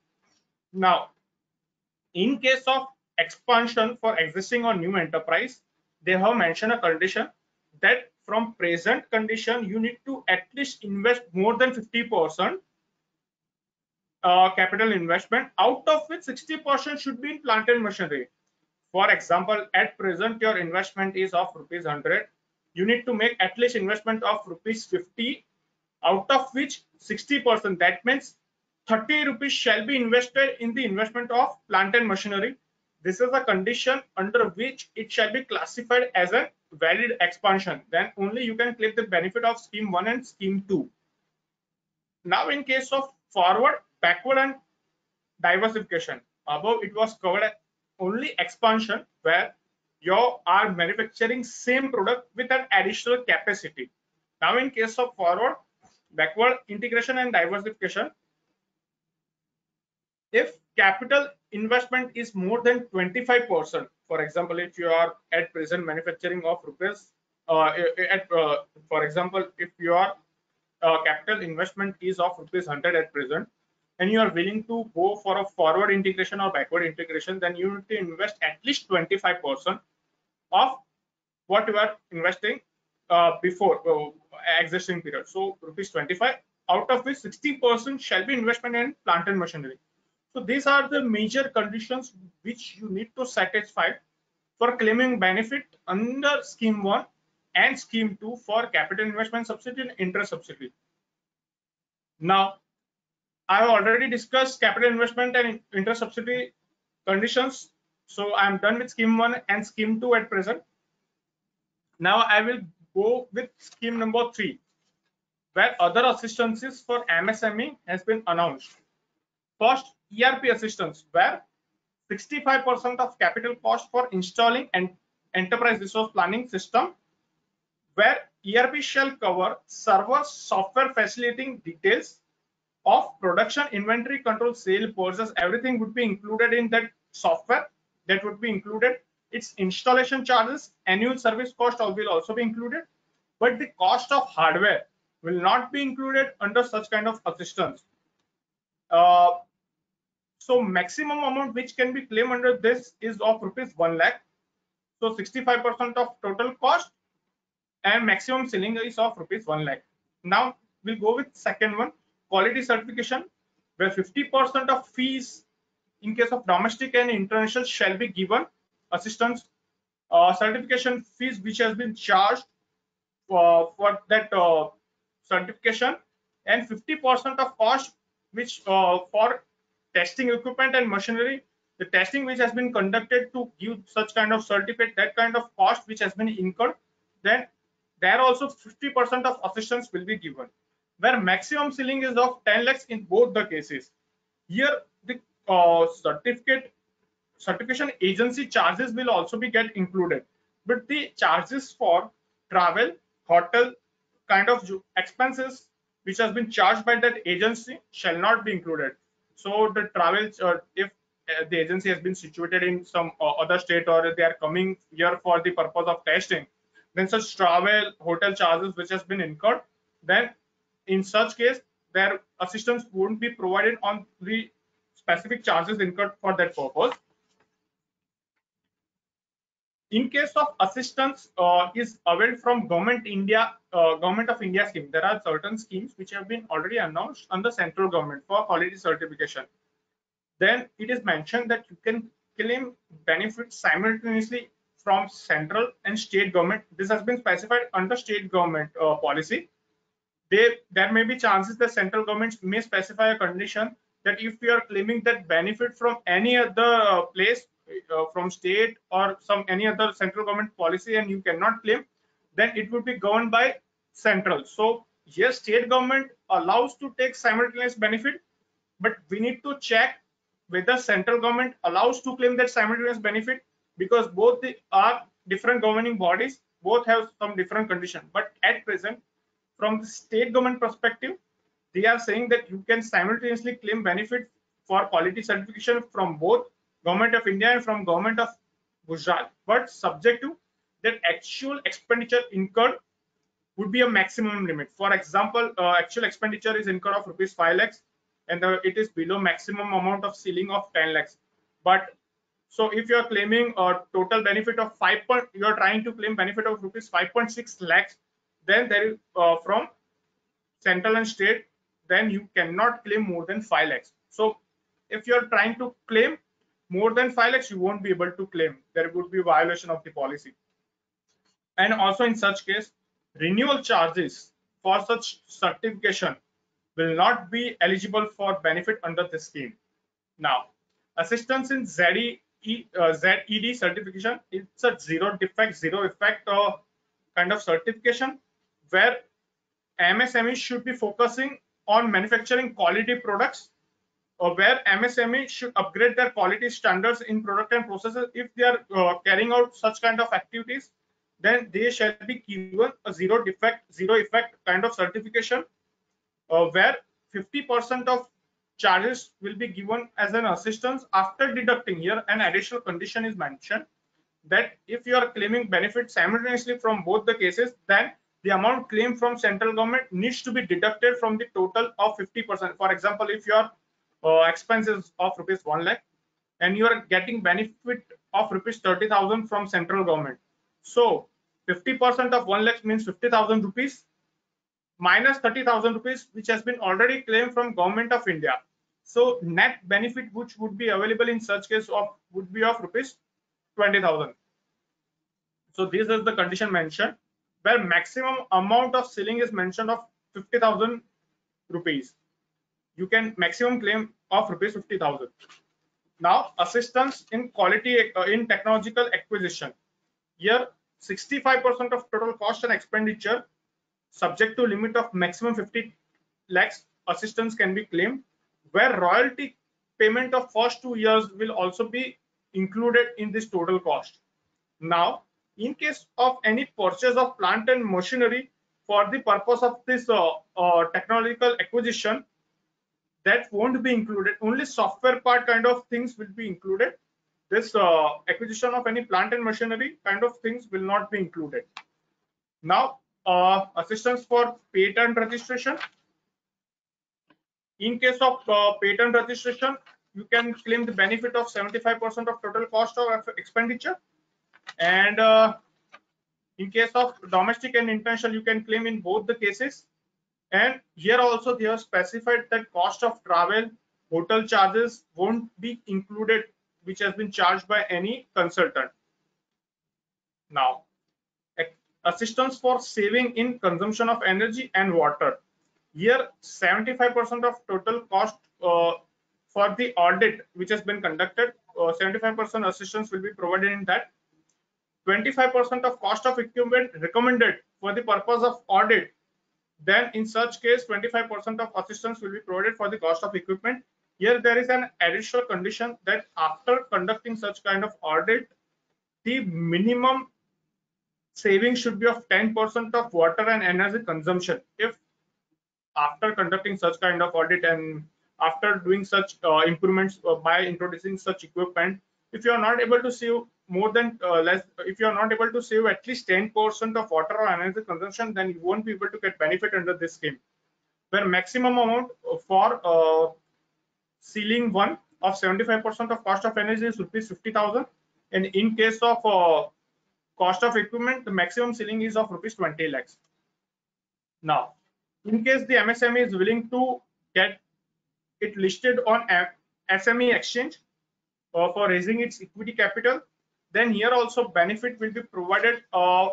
[SPEAKER 2] Now, in case of expansion for existing or new enterprise, they have mentioned a condition that from present condition you need to at least invest more than 50% capital investment, out of which 60% should be in plant and machinery. For example, at present your investment is of rupees 100, you need to make at least investment of rupees 50, out of which 60%, that means 30 rupees shall be invested in the investment of plant and machinery. This is a condition under which it shall be classified as a valid expansion. Then only you can claim the benefit of scheme 1 and scheme 2. Now, in case of forward, backward and diversification, above it was covered only expansion, where you are manufacturing same product with an additional capacity. Now, in case of forward, backward integration and diversification, if capital investment is more than 25%, for example, if you are at present manufacturing of rupees, for example, if your capital investment is of rupees 100 at present, and you are willing to go for a forward integration or backward integration, then you need to invest at least 25% of what you are investing before existing period. So rupees 25, out of which 60% shall be investment in plant and machinery. So these are the major conditions which you need to satisfy for claiming benefit under scheme 1 and scheme 2 for capital investment subsidy and interest subsidy. Now, I have already discussed capital investment and interest subsidy conditions. So I am done with scheme 1 and scheme 2 at present. Now I will go with scheme number 3, where other assistances for MSME has been announced. First, ERP assistance, where 65% of capital cost for installing an enterprise resource planning system, where ERP shall cover server software facilitating details of production, inventory control, sale, purchase, everything would be included in that software. That would be included. Its installation charges, annual service cost will also be included, but the cost of hardware will not be included under such kind of assistance. So maximum amount which can be claimed under this is of rupees 1 lakh. So 65% of total cost, and maximum ceiling is of rupees 1 lakh. Now we'll go with second one, quality certification, where 50% of fees in case of domestic and international shall be given assistance. Certification fees which has been charged for that certification, and 50% of cost which for testing equipment and machinery, the testing which has been conducted to give such kind of certificate, that kind of cost which has been incurred, then there also 50% of assistance will be given, where maximum ceiling is of 10 lakhs in both the cases. Here the certification agency charges will also be get included. but the charges for travel, hotel kind of expenses which has been charged by that agency shall not be included. So the travel, if the agency has been situated in some other state, or they are coming here for the purpose of testing, then such travel, hotel charges which has been incurred, then in such case their assistance won't be provided on the specific charges incurred for that purpose. In case of assistance is availed from government of India scheme, there are certain schemes which have been already announced under central government for quality certification. Then it is mentioned that you can claim benefits simultaneously from central and state government. This has been specified under state government policy. There may be chances that central governments may specify a condition that if you are claiming that benefit from any other place, from state or some any other central government policy, and you cannot claim, then it would be governed by central. So yes, state government allows to take simultaneous benefit, but we need to check whether central government allows to claim that simultaneous benefit, because both are different governing bodies, both have some different condition. But at present, from the state government perspective, they are saying that you can simultaneously claim benefit for quality certification from both government of India and from government of Gujarat, but subject to that actual expenditure incurred would be a maximum limit. For example, actual expenditure is incurred of rupees 5 lakhs, and it is below maximum amount of ceiling of 10 lakhs. But so if you are claiming a total benefit of you are trying to claim benefit of rupees 5.6 lakhs, then there is from central and state, then you cannot claim more than 5 lakhs. So if you are trying to claim more than 5 lakhs, you won't be able to claim. There would be a violation of the policy. And also in such case, renewal charges for such certification will not be eligible for benefit under this scheme. Now, assistance in ZED certification, it's a zero defect, zero effect kind of certification, where MSME should be focusing on manufacturing quality products, or where MSME should upgrade their quality standards in product and processes. If they are carrying out such kind of activities, then they shall be given a zero defect, zero effect kind of certification, where 50% of charges will be given as an assistance after deducting. Here an additional condition is mentioned that if you are claiming benefit simultaneously from both the cases, then the amount claimed from central government needs to be deducted from the total of 50%. For example, if your expenses of rupees 1 lakh and you are getting benefit of rupees 30,000 from central government, so 50% of 1 lakh means 50,000 rupees minus 30,000 rupees which has been already claimed from government of India. So net benefit which would be available in such case would be of rupees 20,000. So this is the condition mentioned, where maximum amount of ceiling is mentioned of 50,000 rupees. You can maximum claim of rupees 50,000. Now, assistance in quality in technological acquisition. Here 65% of total cost and expenditure, subject to limit of maximum 50 lakhs, assistance can be claimed, where royalty payment of first 2 years will also be included in this total cost. Now, in case of any purchase of plant and machinery for the purpose of this technological acquisition, that won't be included. Only software part kind of things will be included. This acquisition of any plant and machinery kind of things will not be included. Now, assistance for patent registration. In case of patent registration, you can claim the benefit of 75% of total cost of expenditure, and in case of domestic and international, you can claim in both the cases. And here also they have specified that cost of travel, hotel charges won't be included, which has been charged by any consultant. Now, assistance for saving in consumption of energy and water. Here 75% of total cost for the audit which has been conducted, 75% assistance will be provided in that. 25% of cost of equipment recommended for the purpose of audit, then in such case 25% of assistance will be provided for the cost of equipment. Here there is an additional condition that after conducting such kind of audit, the minimum saving should be of 10% of water and energy consumption. If after conducting such kind of audit and after doing such improvements by introducing such equipment, if you are not able to save more than if you are not able to save at least 10% of water or energy consumption, then you won't be able to get benefit under this scheme. Where maximum amount for ceiling one of 75% of cost of energy is rupees 50,000, and in case of cost of equipment, the maximum ceiling is of rupees 20 lakhs. Now, in case the MSME is willing to get it listed on SME exchange for raising its equity capital, then here also benefit will be provided of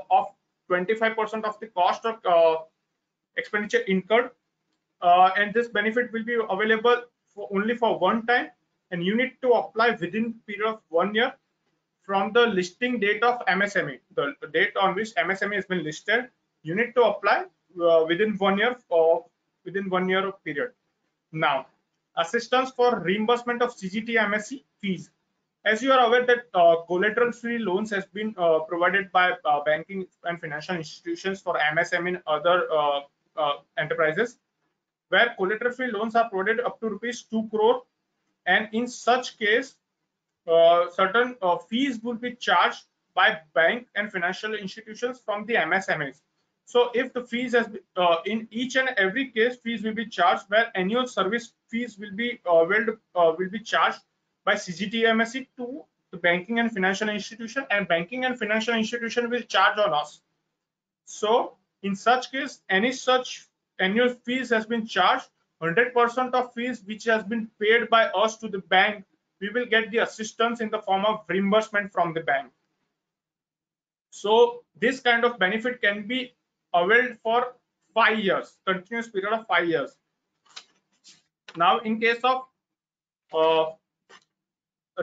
[SPEAKER 2] 25% of the cost of expenditure incurred, and this benefit will be available only for one time, and you need to apply within period of 1 year from the listing date of MSME, the date on which MSME has been listed. You need to apply within 1 year period. Now, assistance for reimbursement of CGT MSE fees. As you are aware that collateral-free loans has been provided by banking and financial institutions for MSME and other enterprises, where collateral-free loans are provided up to rupees 2 crore, and in such case, certain fees will be charged by bank and financial institutions from the MSMEs. So if the fees has been, in each and every case, fees will be charged, where annual service fees will be charged by CGT MSE to the banking and financial institution, and banking and financial institution will charge on us. So in such case, any such annual fees has been charged, 100% of fees which has been paid by us to the bank, we will get the assistance in the form of reimbursement from the bank. So this kind of benefit can be availed for 5 years, continuous period of 5 years. Now, in case of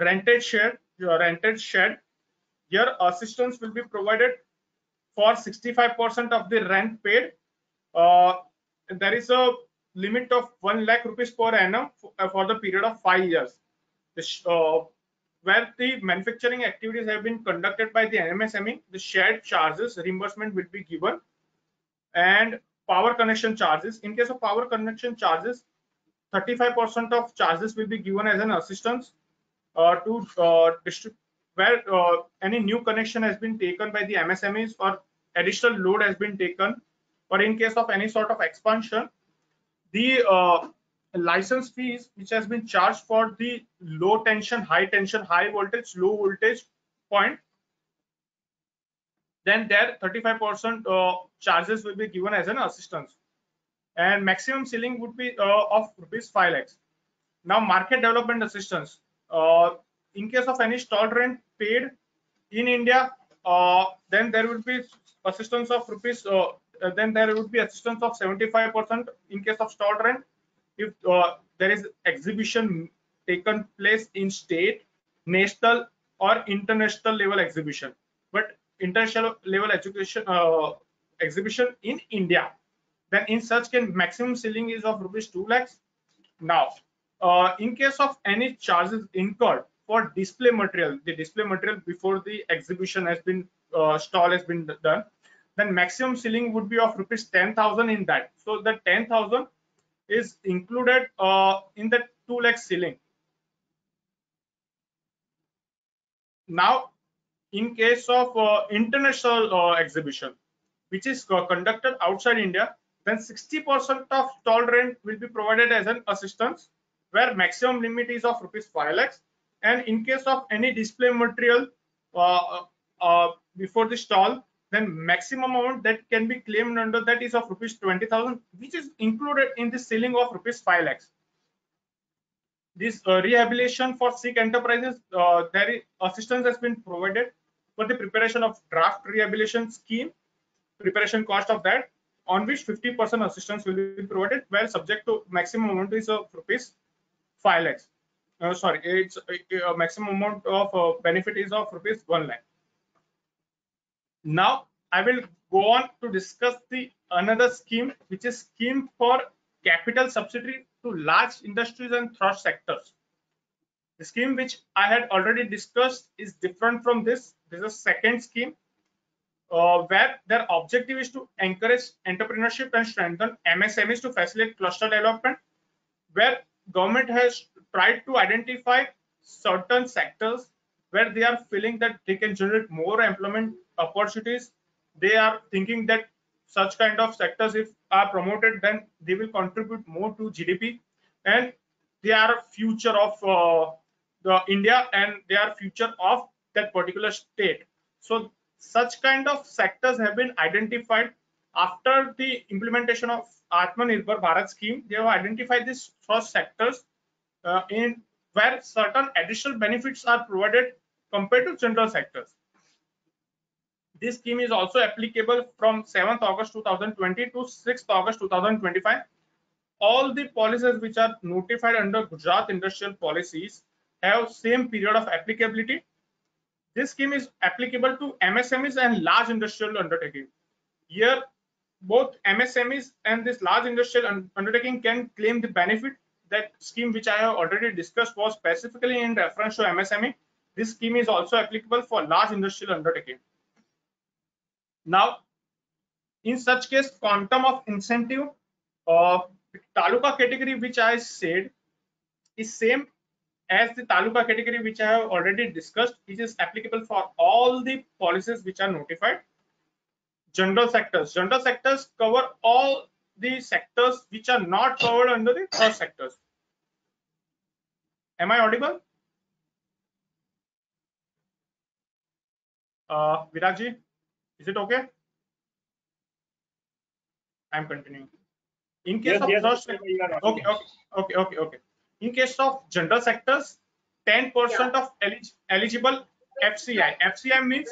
[SPEAKER 2] rented shed, your assistance will be provided for 65% of the rent paid. There is a limit of 1 lakh rupees per annum for the period of 5 years. Where the manufacturing activities have been conducted by the MSME, the shared charges reimbursement will be given, and power connection charges. In case of power connection charges, 35% of charges will be given as an assistance to where any new connection has been taken by the MSMEs, or additional load has been taken, or in case of any sort of expansion, the license fees which has been charged for the low tension, high voltage, low voltage point, then there 35% charges will be given as an assistance, and maximum ceiling would be of rupees 5 lakhs. Now, market development assistance. In case of any stall rent paid in India, then there will be assistance of rupees. Then there would be assistance of 75% in case of stall rent. If there is exhibition taken place in state, national, or international level exhibition, but international level exhibition in India, then in such case maximum ceiling is of rupees 2 lakhs. Now, in case of any charges incurred for display material, the display material before the exhibition has been stall has been done, then maximum ceiling would be of rupees 10,000 in that. So the 10,000 is included in the 2 lakh ceiling. Now, in case of international exhibition, which is conducted outside India, then 60% of stall rent will be provided as an assistance, where maximum limit is of rupees 5 lakhs. And in case of any display material before the stall, then maximum amount that can be claimed under that is of rupees 20,000, which is included in the ceiling of rupees 5 lakhs. This rehabilitation for sick enterprises, there is assistance has been provided for the preparation of draft rehabilitation scheme, preparation cost of that, on which 50% assistance will be provided, where subject to maximum amount is of rupees 5 lakhs. Sorry, it's a maximum amount of benefit is of rupees 1 lakh. Now, I will go on to discuss the another scheme, which is scheme for capital subsidy to large industries and thrust sectors. The scheme which I had already discussed is different from this. This is a second scheme. where their objective is to encourage entrepreneurship and strengthen MSMEs to facilitate cluster development, where government has tried to identify certain sectors where they are feeling that they can generate more employment opportunities. They are thinking that such kind of sectors, if are promoted, then they will contribute more to GDP, and they are future of the India, and they are future of that particular state. So such kind of sectors have been identified after the implementation of Atmanirbhar Bharat scheme. They have identified these first sectors in where certain additional benefits are provided compared to general sectors. This scheme is also applicable from 7th August 2020 to 6th August 2025. All the policies which are notified under Gujarat Industrial Policies have same period of applicability. This scheme is applicable to MSMEs and large industrial undertaking. Here, both MSMEs and this large industrial undertaking can claim the benefit. That scheme which I have already discussed was specifically in reference to MSME. This scheme is also applicable for large industrial undertaking. Now, in such case, quantum of incentive taluka category which I said is same as the taluka category which I have already discussed. It is applicable for all the policies which are notified. General sectors cover all the sectors which are not covered under the trust sectors. Am I audible? Viragji, is it okay? I'm continuing. In case of trust, okay. In case of general sectors, 10% of eligible FCI. FCI means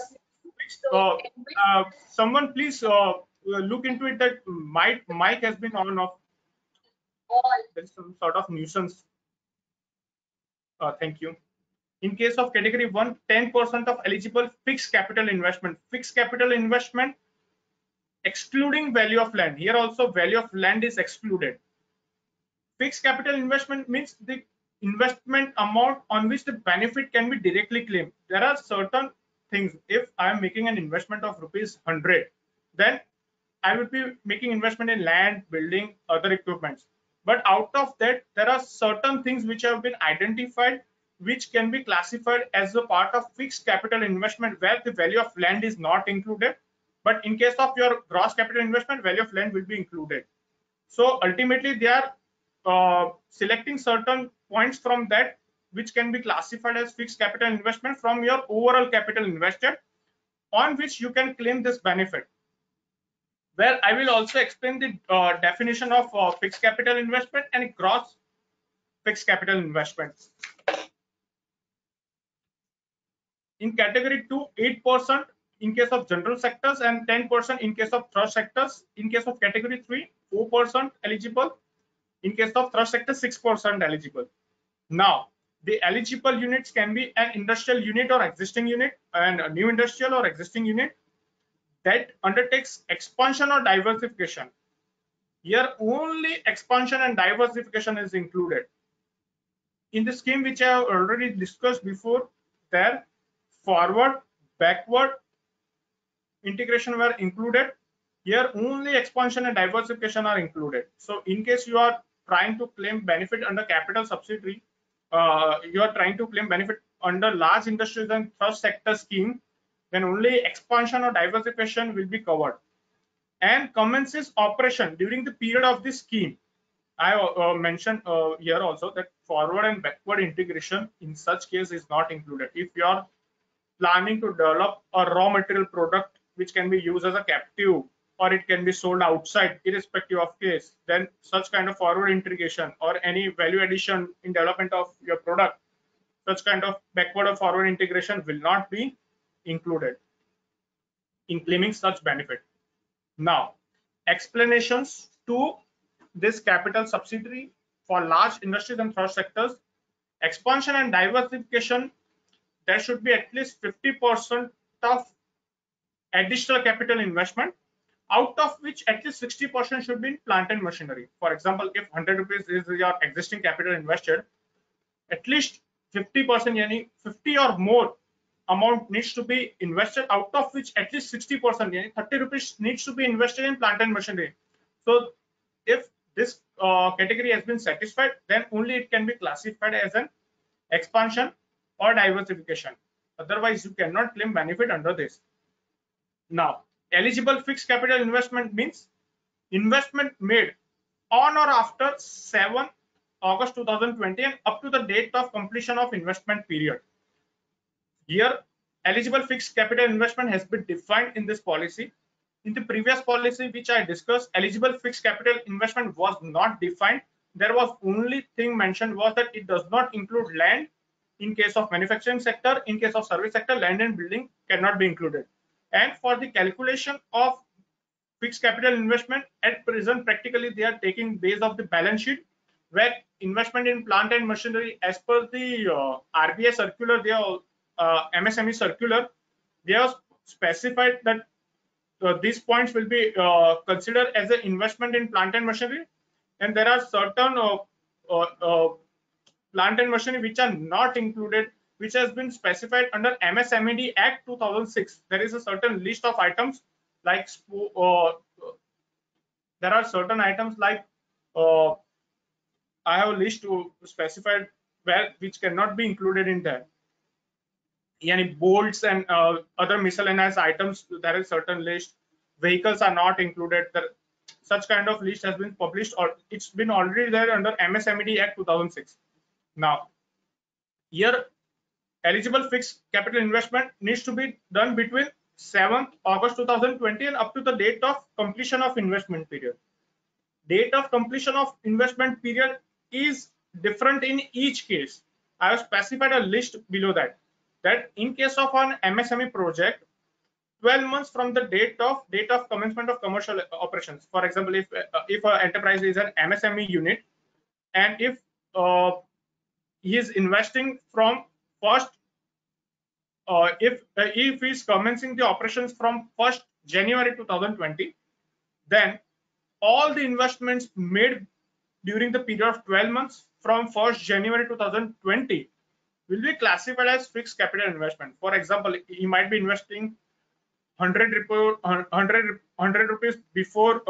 [SPEAKER 2] someone please look into it that mic has been on and off. There is some sort of nuisance. Thank you. In case of category 1, 10% of eligible fixed capital investment. Fixed capital investment excluding value of land. Here also value of land is excluded. Fixed capital investment means the investment amount on which the benefit can be directly claimed. There are certain things. If I am making an investment of rupees 100, then I will be making investment in land, building, other equipments. But out of that, there are certain things which have been identified which can be classified as a part of fixed capital investment where the value of land is not included. But in case of your gross capital investment, value of land will be included. So ultimately, they are selecting certain points from that which can be classified as fixed capital investment from your overall capital invested, on which you can claim this benefit. Where I will also explain the definition of fixed capital investment and gross fixed capital investment. In category 2, 8% in case of general sectors and 10% in case of trust sectors. In case of category 3, 4% eligible. In case of trust sector, 6% eligible. Now, the eligible units can be an industrial unit or existing unit, and a new industrial or existing unit that undertakes expansion or diversification. Here, only expansion and diversification is included. In the scheme which I have already discussed before, there forward, backward integration were included. Here, only expansion and diversification are included. So, in case you are trying to claim benefit under capital subsidiary, you are trying to claim benefit under large industries and trust sector scheme, then only expansion or diversification will be covered. And commences operation during the period of this scheme. I mentioned here also that forward and backward integration in such case is not included. If you are planning to develop a raw material product which can be used as a captive, or it can be sold outside, irrespective of case, then such kind of forward integration or any value addition in development of your product, such kind of backward or forward integration will not be included in claiming such benefit. Now, explanations to this capital subsidiary for large industries and trust sectors. Expansion and diversification, there should be at least 50% of additional capital investment, out of which at least 60% should be in plant and machinery. For example, if 100 rupees is your existing capital invested, at least 50%, yani 50 or more amount needs to be invested, out of which at least 60%, 30 rupees needs to be invested in plant and machinery. So if this category has been satisfied, then only it can be classified as an expansion or diversification. Otherwise, you cannot claim benefit under this. Now, eligible fixed capital investment means investment made on or after 7 August 2020 and up to the date of completion of investment period. Here, eligible fixed capital investment has been defined in this policy. In the previous policy which I discussed, eligible fixed capital investment was not defined. There was only thing mentioned was that it does not include land. In case of manufacturing sector, in case of service sector, land and building cannot be included. And for the calculation of fixed capital investment, at present practically they are taking base of the balance sheet, where investment in plant and machinery as per the RBI circular, they are MSME circular, they have specified that these points will be considered as an investment in plant and machinery, and there are certain plant and machinery which are not included, which has been specified under MSMED Act 2006. There is a certain list of items like there are certain items like I have a list to specified where which cannot be included in there. Yani bolts and other miscellaneous items, there is certain list. Vehicles are not included. Such kind of list has been published, or it's been already there under MSMED Act 2006. Now, here eligible fixed capital investment needs to be done between 7th August 2020 and up to the date of completion of investment period. Date of completion of investment period is different in each case. I have specified a list below that. That in case of an MSME project, 12 months from the date of commencement of commercial operations. For example, if an enterprise is an MSME unit, and if he is investing from first, if he is commencing the operations from 1st January 2020, then all the investments made during the period of 12 months from 1st January 2020 will be classified as fixed capital investment. For example, he might be investing 100 rupees before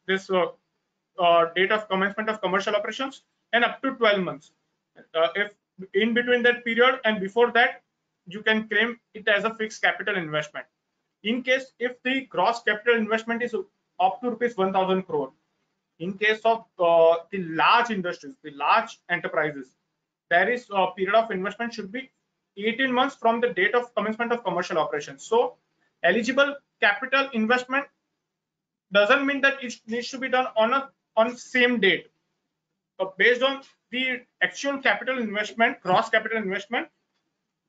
[SPEAKER 2] this date of commencement of commercial operations and up to 12 months. If in between that period and before that, you can claim it as a fixed capital investment. In case if the gross capital investment is up to rupees 1,000 crore, in case of the large industries, the large enterprises, there is a period of investment should be 18 months from the date of commencement of commercial operations. So eligible capital investment doesn't mean that it needs to be done on same date. But based on the actual capital investment, gross capital investment,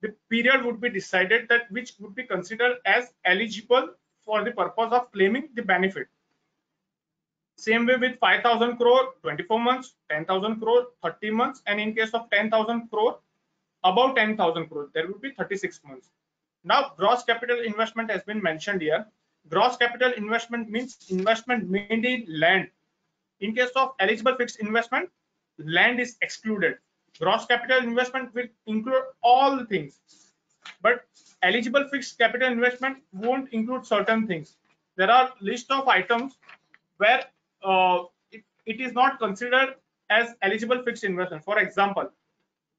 [SPEAKER 2] the period would be decided that which would be considered as eligible for the purpose of claiming the benefit. Same way with 5,000 crore, 24 months, 10,000 crore, 30 months, and in case of 10,000 crore, above 10,000 crore, there would be 36 months. Now, gross capital investment has been mentioned here. Gross capital investment means investment made in land. In case of eligible fixed investment, land is excluded. Gross capital investment will include all the things, but eligible fixed capital investment won't include certain things. There are list of items where it is not considered as eligible fixed investment. For example,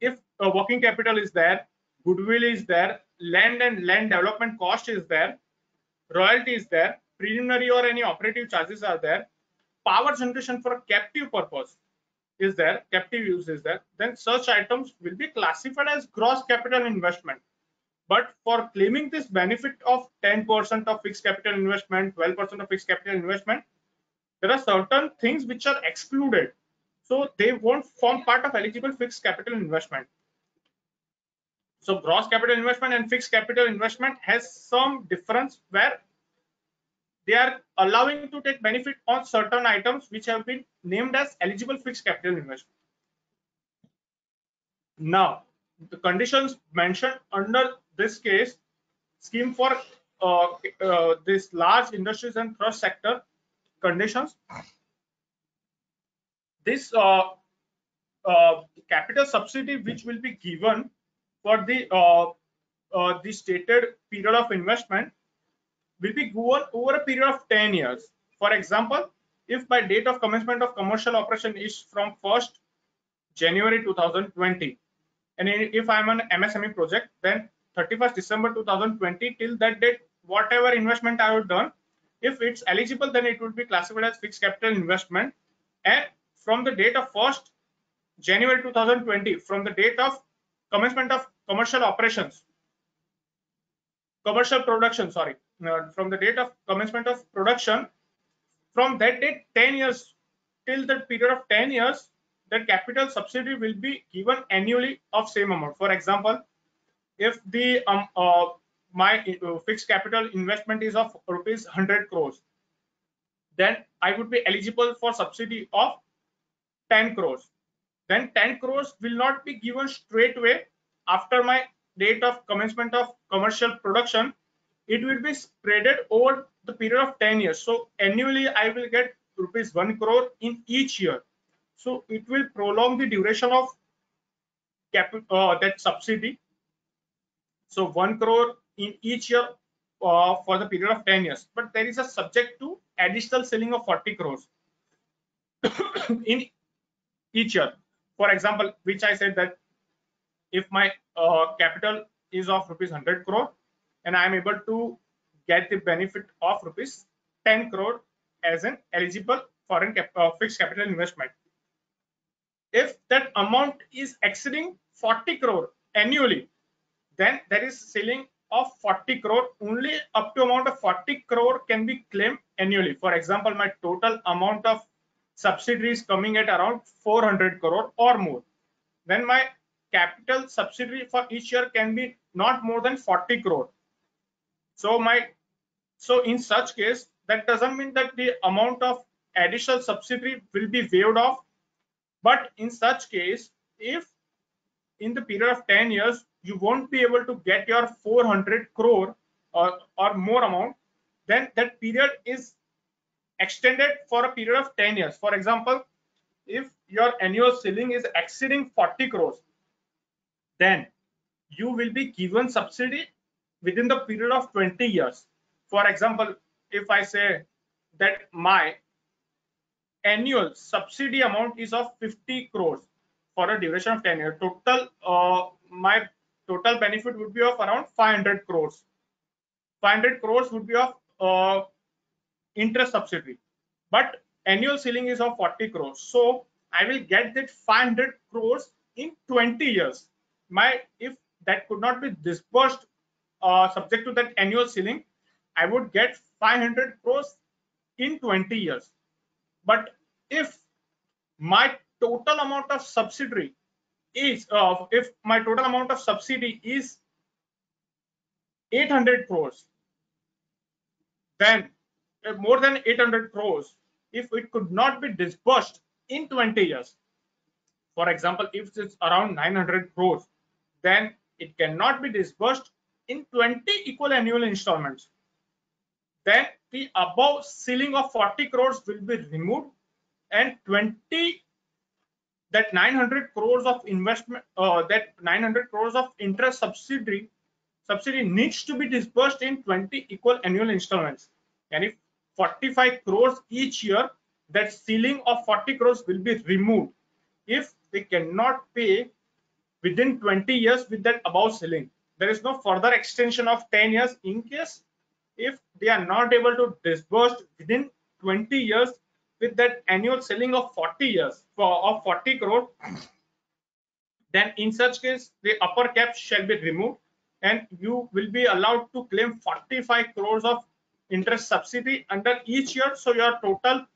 [SPEAKER 2] if a working capital is there, goodwill is there, land and land development cost is there, royalty is there, preliminary or any operative charges are there, power generation for a captive purpose is there, captive use is there, then such items will be classified as gross capital investment. But for claiming this benefit of 10% of fixed capital investment, 12% of fixed capital investment, there are certain things which are excluded. So they won't form part of eligible fixed capital investment. So gross capital investment and fixed capital investment has some difference where they are allowing to take benefit on certain items which have been named as eligible fixed capital investment. Now, the conditions mentioned under this case scheme for this large industries and trust sector conditions, this capital subsidy which will be given for the the stated period of investment will be given over a period of 10 years. For example, if by date of commencement of commercial operation is from 1st January 2020, and if I'm an MSME project, then 31st December 2020 till that date, whatever investment I have done, if it's eligible, then it would be classified as fixed capital investment. And from the date of 1st January 2020, from the date of commencement of commercial operations, commercial production, sorry, from the date of commencement of production, from that date 10 years till the period of 10 years, the capital subsidy will be given annually of same amount. For example, if the my fixed capital investment is of rupees 100 crores, then I would be eligible for subsidy of 10 crores. Then 10 crores will not be given straight away after my date of commencement of commercial production. It will be spreaded over the period of 10 years. So annually I will get rupees 1 crore in each year. So it will prolong the duration of that subsidy. So 1 crore in each year for the period of 10 years. But there is a subject to additional ceiling of 40 crores in each year. For example, which I said that if my capital is of rupees 100 crore and I am able to get the benefit of rupees 10 crore as an eligible foreign fixed capital investment. If that amount is exceeding 40 crore annually, then there is ceiling of 40 crore. Only up to amount of 40 crore can be claimed annually. For example, my total amount of subsidy is coming at around 400 crore or more. Then my capital subsidy for each year can be not more than 40 crore. So in such case, that doesn't mean that the amount of additional subsidy will be waived off. But in such case, if in the period of 10 years, you won't be able to get your 400 crore or more amount, then that period is extended for a period of 10 years. For example, if your annual ceiling is exceeding 40 crores, then you will be given subsidy within the period of 20 years. For example, if I say that my annual subsidy amount is of 50 crores for a duration of 10 years, my total benefit would be of around 500 crores. 500 crores would be of interest subsidy, but annual ceiling is of 40 crores. So I will get that 500 crores in 20 years. If that could not be disbursed subject to that annual ceiling, I would get 500 crores in 20 years. But if my total amount of subsidy is 800 crores, then more than 800 crores, if it could not be disbursed in 20 years, for example, if it's around 900 crores, then it cannot be disbursed in 20 equal annual installments. Then the above ceiling of 40 crores will be removed, and 900 crores of investment, that 900 crores of interest subsidy needs to be disbursed in 20 equal annual installments. And if 45 crores each year, that ceiling of 40 crores will be removed if they cannot pay within 20 years with that above ceiling. There is no further extension of 10 years in case if they are not able to disburse within 20 years with that annual ceiling of 40 crore, then in such case the upper cap shall be removed and you will be allowed to claim 45 crores of interest subsidy under each year. So your total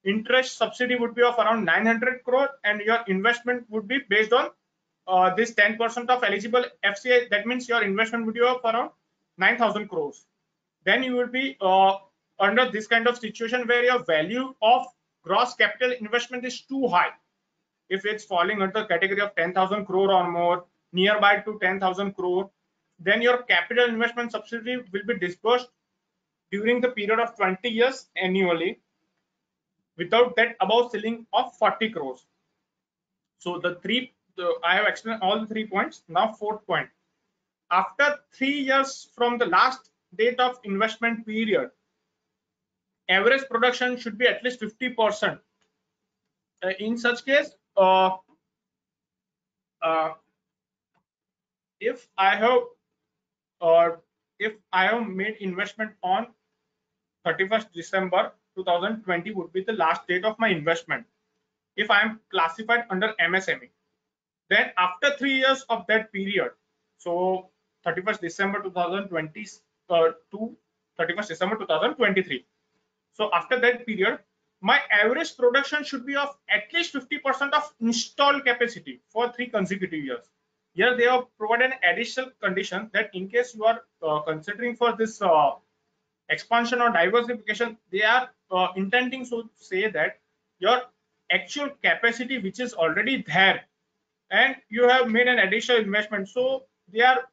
[SPEAKER 2] interest subsidy would be of around 900 crore and your investment would be based on this 10% of eligible FCI. That means your investment would be of around 9,000 crores. Then you will be under this kind of situation where your value of gross capital investment is too high. If it's falling under the category of 10,000 crore or more, nearby to 10,000 crore, then your capital investment subsidy will be disbursed during the period of 20 years annually without that above ceiling of 40 crores. So I have explained all the 3 points. Now fourth point. after 3 years from the last date of investment period, average production should be at least 50%. In such case, if I have made investment on 31st December 2020 would be the last date of my investment. If I am classified under MSME, then after 3 years of that period, so 31st December 2020 to 31st December 2023. So after that period, my average production should be of at least 50% of installed capacity for 3 consecutive years. Here they have provided an additional condition that in case you are considering for this expansion or diversification, they are intending to say that your actual capacity which is already there and you have made an additional investment, so they are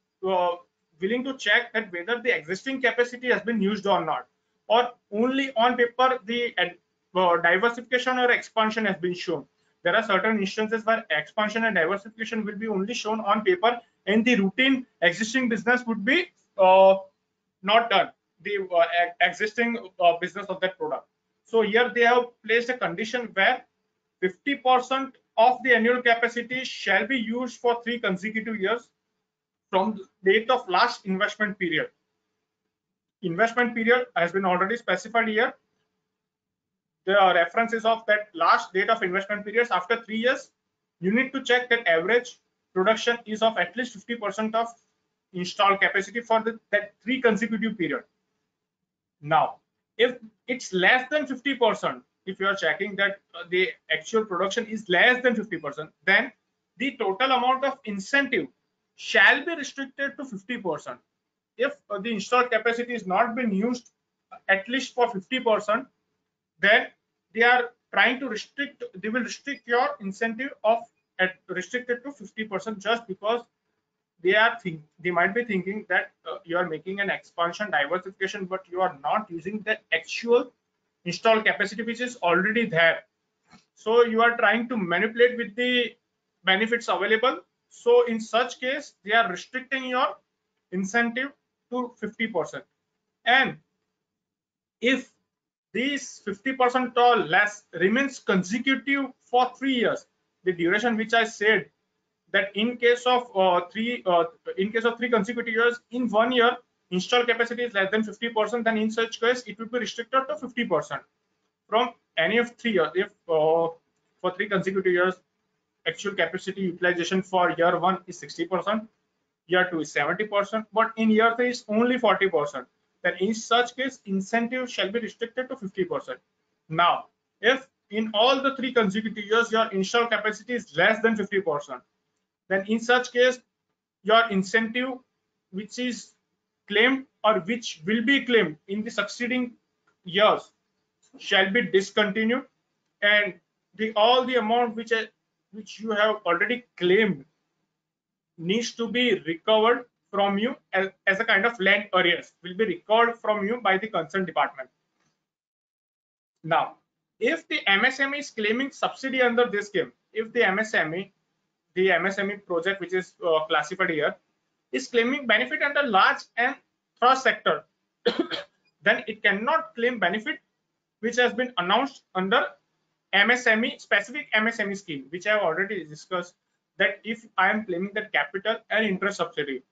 [SPEAKER 2] willing to check that whether the existing capacity has been used or not, or only on paper the diversification or expansion has been shown. There are certain instances where expansion and diversification will be only shown on paper and the routine existing business would be not done, the existing business of that product. So here they have placed a condition where 50% of the annual capacity shall be used for 3 consecutive years from the date of last investment period. Investment period has been already specified here. The references of that last date of investment periods after 3 years, you need to check that average production is of at least 50% of installed capacity for that 3 consecutive period. Now, if it's less than 50%, if you are checking that the actual production is less than 50%, then the total amount of incentive shall be restricted to 50%. If the installed capacity is not been used at least for 50%, then they are trying to restrict, they will restrict your incentive of restricted to 50% just because they might be thinking that you are making an expansion diversification, but you are not using the actual installed capacity which is already there. So you are trying to manipulate with the benefits available. So in such case, they are restricting your incentive to 50%. And if these 50% or less remains consecutive for 3 years, the duration which I said that in case of 3 consecutive years, in 1 year installed capacity is less than 50%, then in such case it will be restricted to 50% from any of 3 years. If for 3 consecutive years actual capacity utilization for year 1 is 60%, year 2 is 70%, but in year 3 is only 40%, then in such case incentive shall be restricted to 50%. Now, if in all the 3 consecutive years your installed capacity is less than 50%, then in such case your incentive which is claimed or which will be claimed in the succeeding years shall be discontinued, and all the amount which you have already claimed needs to be recovered from you as a kind of land arrears, will be recovered from you by the concerned department. Now, if the MSME is claiming subsidy under this scheme, if the MSME project which is classified here is claiming benefit under large and thrust sector, then it cannot claim benefit which has been announced under MSME, specific MSME scheme, which I have already discussed, that if I am claiming that capital and interest subsidy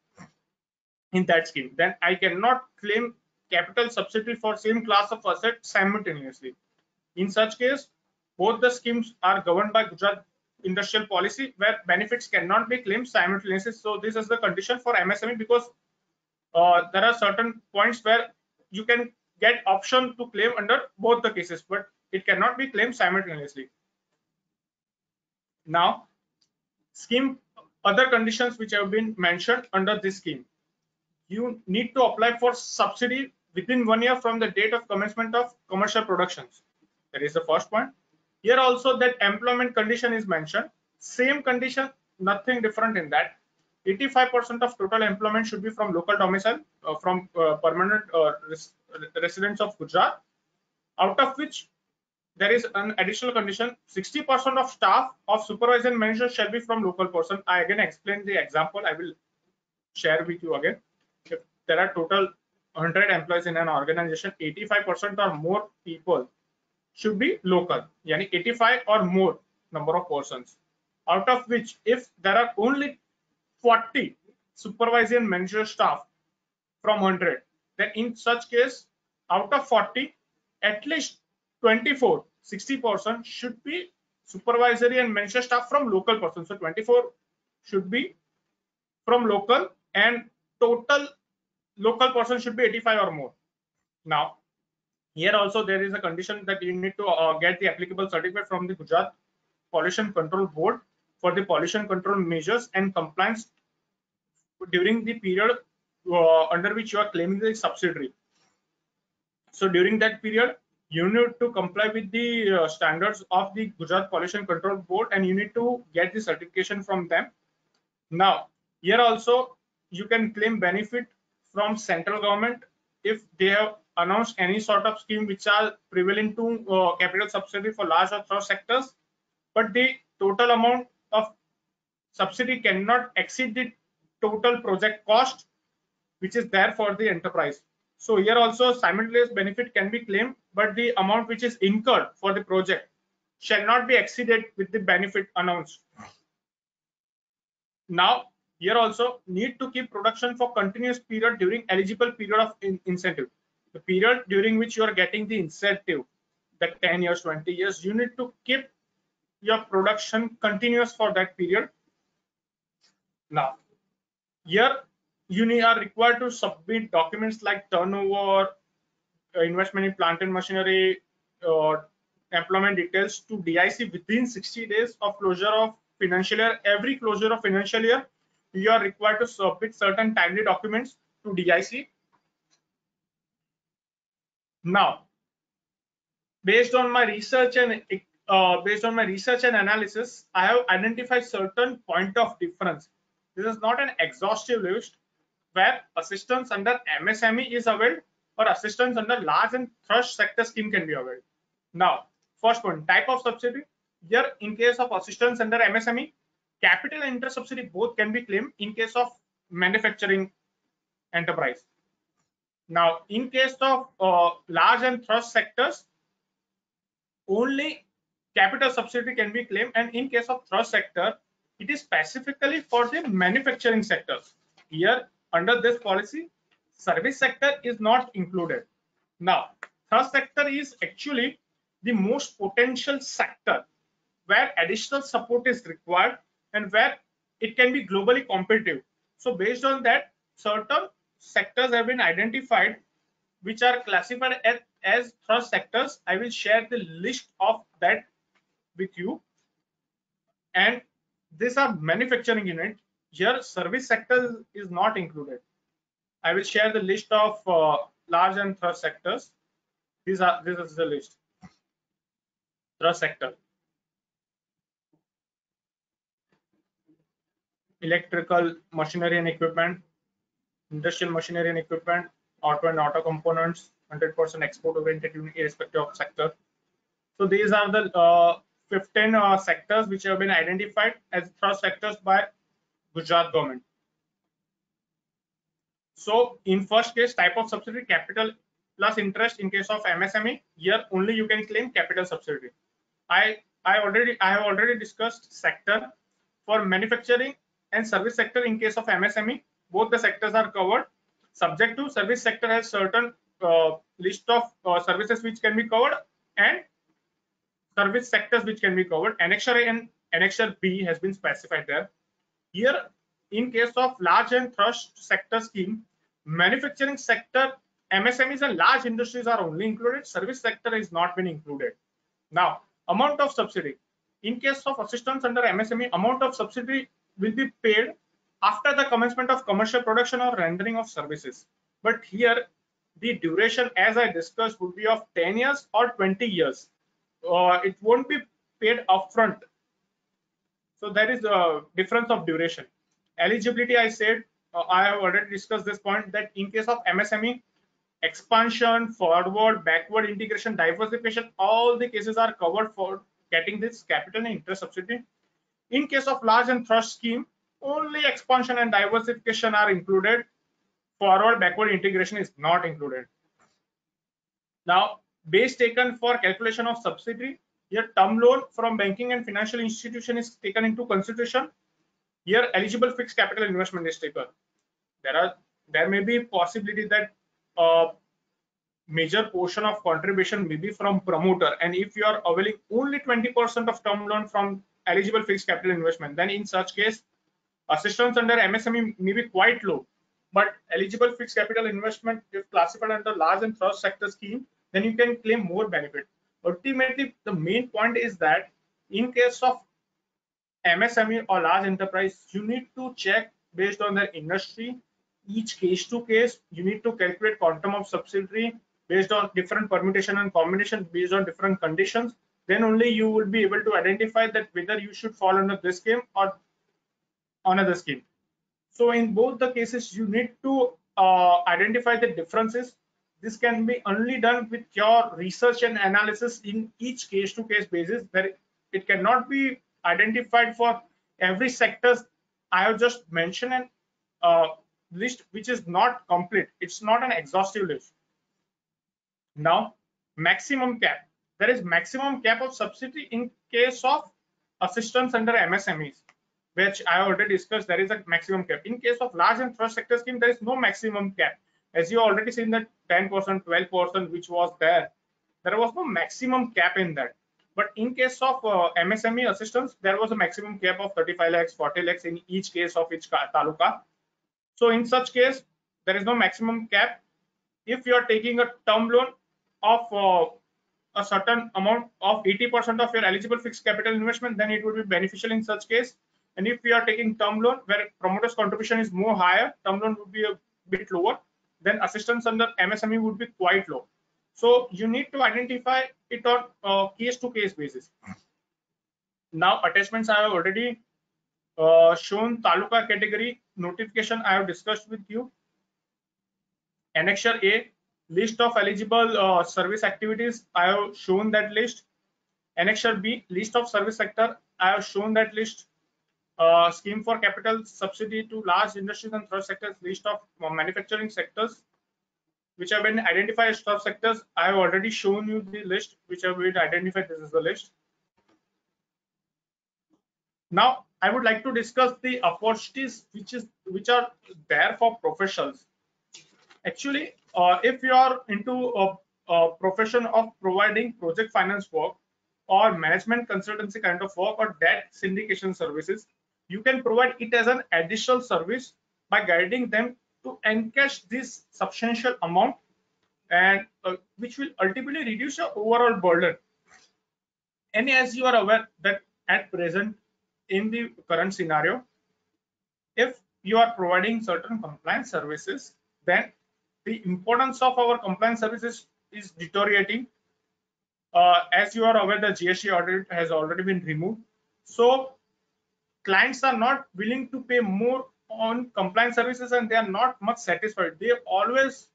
[SPEAKER 2] in that scheme, then I cannot claim capital subsidy for same class of asset simultaneously. In such case, both the schemes are governed by Gujarat industrial policy where benefits cannot be claimed simultaneously. So this is the condition for MSME, because there are certain points where you can get option to claim under both the cases, but it cannot be claimed simultaneously. Now, scheme other conditions which have been mentioned under this scheme. You need to apply for subsidy within 1 year from the date of commencement of commercial productions. That is the first point. Here also that employment condition is mentioned. Same condition, nothing different in that. 85% of total employment should be from local domicile, from permanent residents of Gujarat, out of which there is an additional condition: 60% of staff of supervisor and manager shall be from local person. I again explain the example. I will share with you again. If there are total 100 employees in an organization, 85% or more people should be local, yani 85 or more number of persons, out of which if there are only 40 supervisory and managerial staff from 100, then in such case, out of 40, at least 24, 60% should be supervisory and managerial staff from local persons. So 24 should be from local, and total local person should be 85 or more. Now, here also there is a condition that you need to get the applicable certificate from the Gujarat Pollution Control Board for the pollution control measures and compliance during the period under which you are claiming the subsidy. So during that period, you need to comply with the standards of the Gujarat Pollution Control Board, and you need to get the certification from them. Now, here also you can claim benefit from central government if they have announced any sort of scheme which are prevalent to capital subsidy for large or thrust sectors, but the total amount of subsidy cannot exceed the total project cost which is there for the enterprise. So here also simultaneous benefit can be claimed, but the amount which is incurred for the project shall not be exceeded with the benefit announced. Now, here also need to keep production for continuous period during eligible period of incentive. The period during which you are getting the incentive, the 10 years, 20 years, you need to keep your production continuous for that period. Now, here you are required to submit documents like turnover, investment in plant and machinery, employment details to DIC within 60 days of closure of financial year. Every closure of financial year, you are required to submit certain timely documents to DIC. Now, based on my research and analysis, I have identified certain point of difference. This is not an exhaustive list where assistance under MSME is availed or assistance under large and thrust sector scheme can be availed. Now, first one, type of subsidy. Here, in case of assistance under MSME, capital and interest subsidy both can be claimed in case of manufacturing enterprise. Now, in case of large and thrust sectors, only capital subsidy can be claimed, and in case of thrust sector, it is specifically for the manufacturing sectors. Here, under this policy, service sector is not included. Now, thrust sector is actually the most potential sector where additional support is required and where it can be globally competitive. So based on that, certain sectors have been identified which are classified as thrust sectors. I will share the list of that with you. And these are manufacturing unit. Here service sector is not included. I will share the list of large and thrust sectors. This is the list. Thrust sector: electrical machinery and equipment, industrial machinery and equipment, auto and auto components, 100% export oriented unit irrespective of sector. So these are the 15 sectors which have been identified as thrust sectors by Gujarat government. So in first case, type of subsidy, capital plus interest. In case of MSME, here only you can claim capital subsidy. I have already discussed sector. For manufacturing and service sector, in case of MSME, both the sectors are covered. Subject to service sector has certain list of services which can be covered, and service sectors which can be covered. Annexure A and Annexure B has been specified there. Here, in case of large and thrust sector scheme, manufacturing sector, MSMEs and large industries are only included. Service sector is not been included. Now, amount of subsidy. In case of assistance under MSME, amount of subsidy will be paid after the commencement of commercial production or rendering of services. But here, the duration, as I discussed, would be of 10 years or 20 years. It won't be paid upfront. So there is a difference of duration. Eligibility, I said, I have already discussed this point, that in case of MSME, expansion, forward, backward integration, diversification, all the cases are covered for getting this capital and interest subsidy. In case of large and thrust scheme, only expansion and diversification are included. Forward backward integration is not included. Now, base taken for calculation of subsidy. Here, term loan from banking and financial institution is taken into consideration. Here, eligible fixed capital investment is taken. There may be possibility that major portion of contribution may be from promoter, and if you are availing only 20% of term loan from eligible fixed capital investment, then in such case assistance under MSME may be quite low. But eligible fixed capital investment, if classified under large and trust sector scheme, then you can claim more benefit. Ultimately, the main point is that in case of MSME or large enterprise, you need to check based on the industry, each case to case. You need to calculate quantum of subsidy based on different permutation and combination based on different conditions. Then only you will be able to identify that whether you should fall under this scheme or another scheme. So in both the cases, you need to identify the differences. This can be only done with your research and analysis in each case to case basis. That it cannot be identified for every sector. I have just mentioned an list which is not complete. It's not an exhaustive list. Now, maximum cap. There is maximum cap of subsidy in case of assistance under MSMEs, which I already discussed. There is a maximum cap. In case of large and trust sector scheme, there is no maximum cap. As you already seen that 10%, 12%, which was there was no maximum cap in that. But in case of MSME assistance, there was a maximum cap of 35 lakhs, 40 lakhs in each case of each taluka. So in such case, there is no maximum cap. If you are taking a term loan of a certain amount of 80% of your eligible fixed capital investment, then it would be beneficial in such case. And if you are taking term loan where promoter's contribution is more higher, term loan would be a bit lower, then assistance under MSME would be quite low. So you need to identify it on case to case basis. Now attachments I have already shown. Taluka category notification I have discussed with you. Annexure A, list of eligible service activities, I have shown that list. Annexure B, list of service sector, I have shown that list. Scheme for capital subsidy to large industries and trust sectors, list of manufacturing sectors which have been identified as trust sectors. I have already shown you the list which have been identified. This is the list. Now I would like to discuss the opportunities which are there for professionals. Actually, if you are into a profession of providing project finance work or management consultancy kind of work or debt syndication services, you can provide it as an additional service by guiding them to encash this substantial amount, and which will ultimately reduce your overall burden. And as you are aware that at present in the current scenario, if you are providing certain compliance services, then the importance of our compliance services is deteriorating. As you are aware, the GST audit has already been removed. So clients are not willing to pay more on compliance services and they are not much satisfied. They always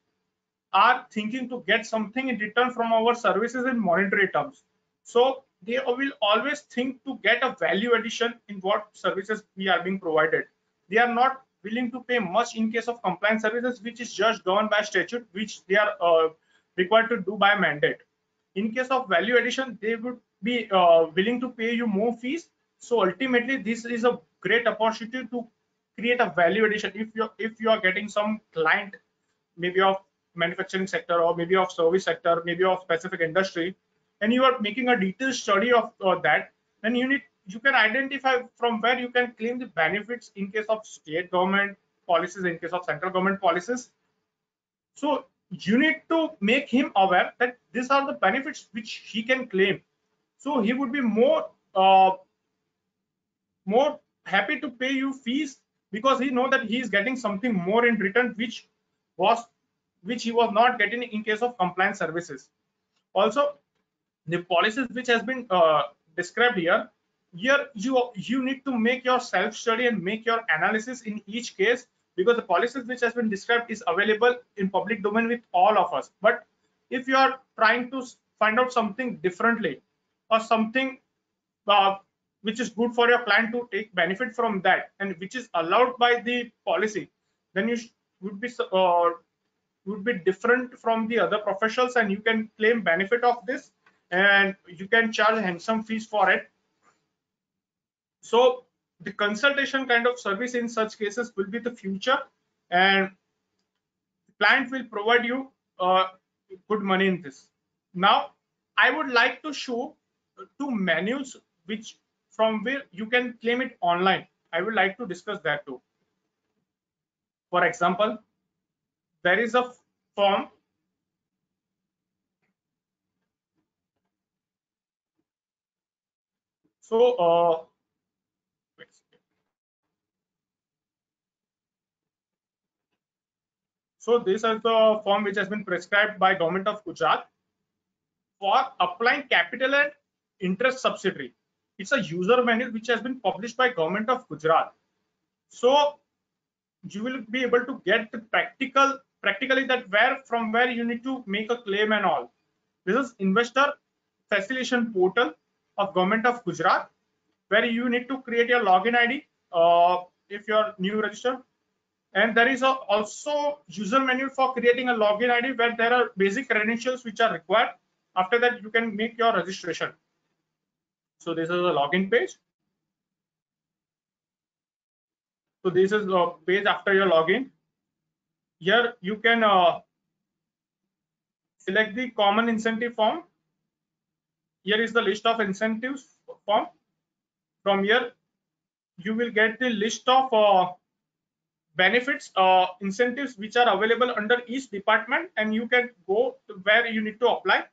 [SPEAKER 2] are thinking to get something in return from our services in monetary terms. So they will always think to get a value addition in what services we are being provided. They are not willing to pay much in case of compliance services, which is just governed by statute, which they are required to do by mandate. In case of value addition, they would be willing to pay you more fees. So ultimately, this is a great opportunity to create a value addition. If you are getting some client, maybe of manufacturing sector or maybe of service sector, maybe of specific industry, and you are making a detailed study of that, then you can identify from where you can claim the benefits in case of state government policies, in case of central government policies. So you need to make him aware that these are the benefits which he can claim. So he would be more happy to pay you fees because he know that he is getting something more in return, which he was not getting in case of compliance services. Also, the policies which has been described here you need to make your self study and make your analysis in each case, because the policies which has been described is available in public domain with all of us. But if you are trying to find out something differently or something which is good for your client to take benefit from that, and which is allowed by the policy, then you would be different from the other professionals, and you can claim benefit of this, and you can charge handsome fees for it. So the consultation kind of service in such cases will be the future, and client will provide you good money in this. Now I would like to show two menus which from where you can claim it online. I would like to discuss that too. For example, there is a form. So so this is the form which has been prescribed by Government of Gujarat for applying capital and interest subsidy. It's a user manual which has been published by Government of Gujarat. So you will be able to get the practically that from where you need to make a claim and all. This is investor facilitation portal of Government of Gujarat, where you need to create your login ID if you're new register. And there is also user manual for creating a login ID, where there are basic credentials which are required. After that, you can make your registration. So this is a login page. So this is a page after your login. Here you can select the common incentive form. Here is the list of incentives form. From here, you will get the list of benefits, incentives which are available under each department, and you can go to where you need to apply.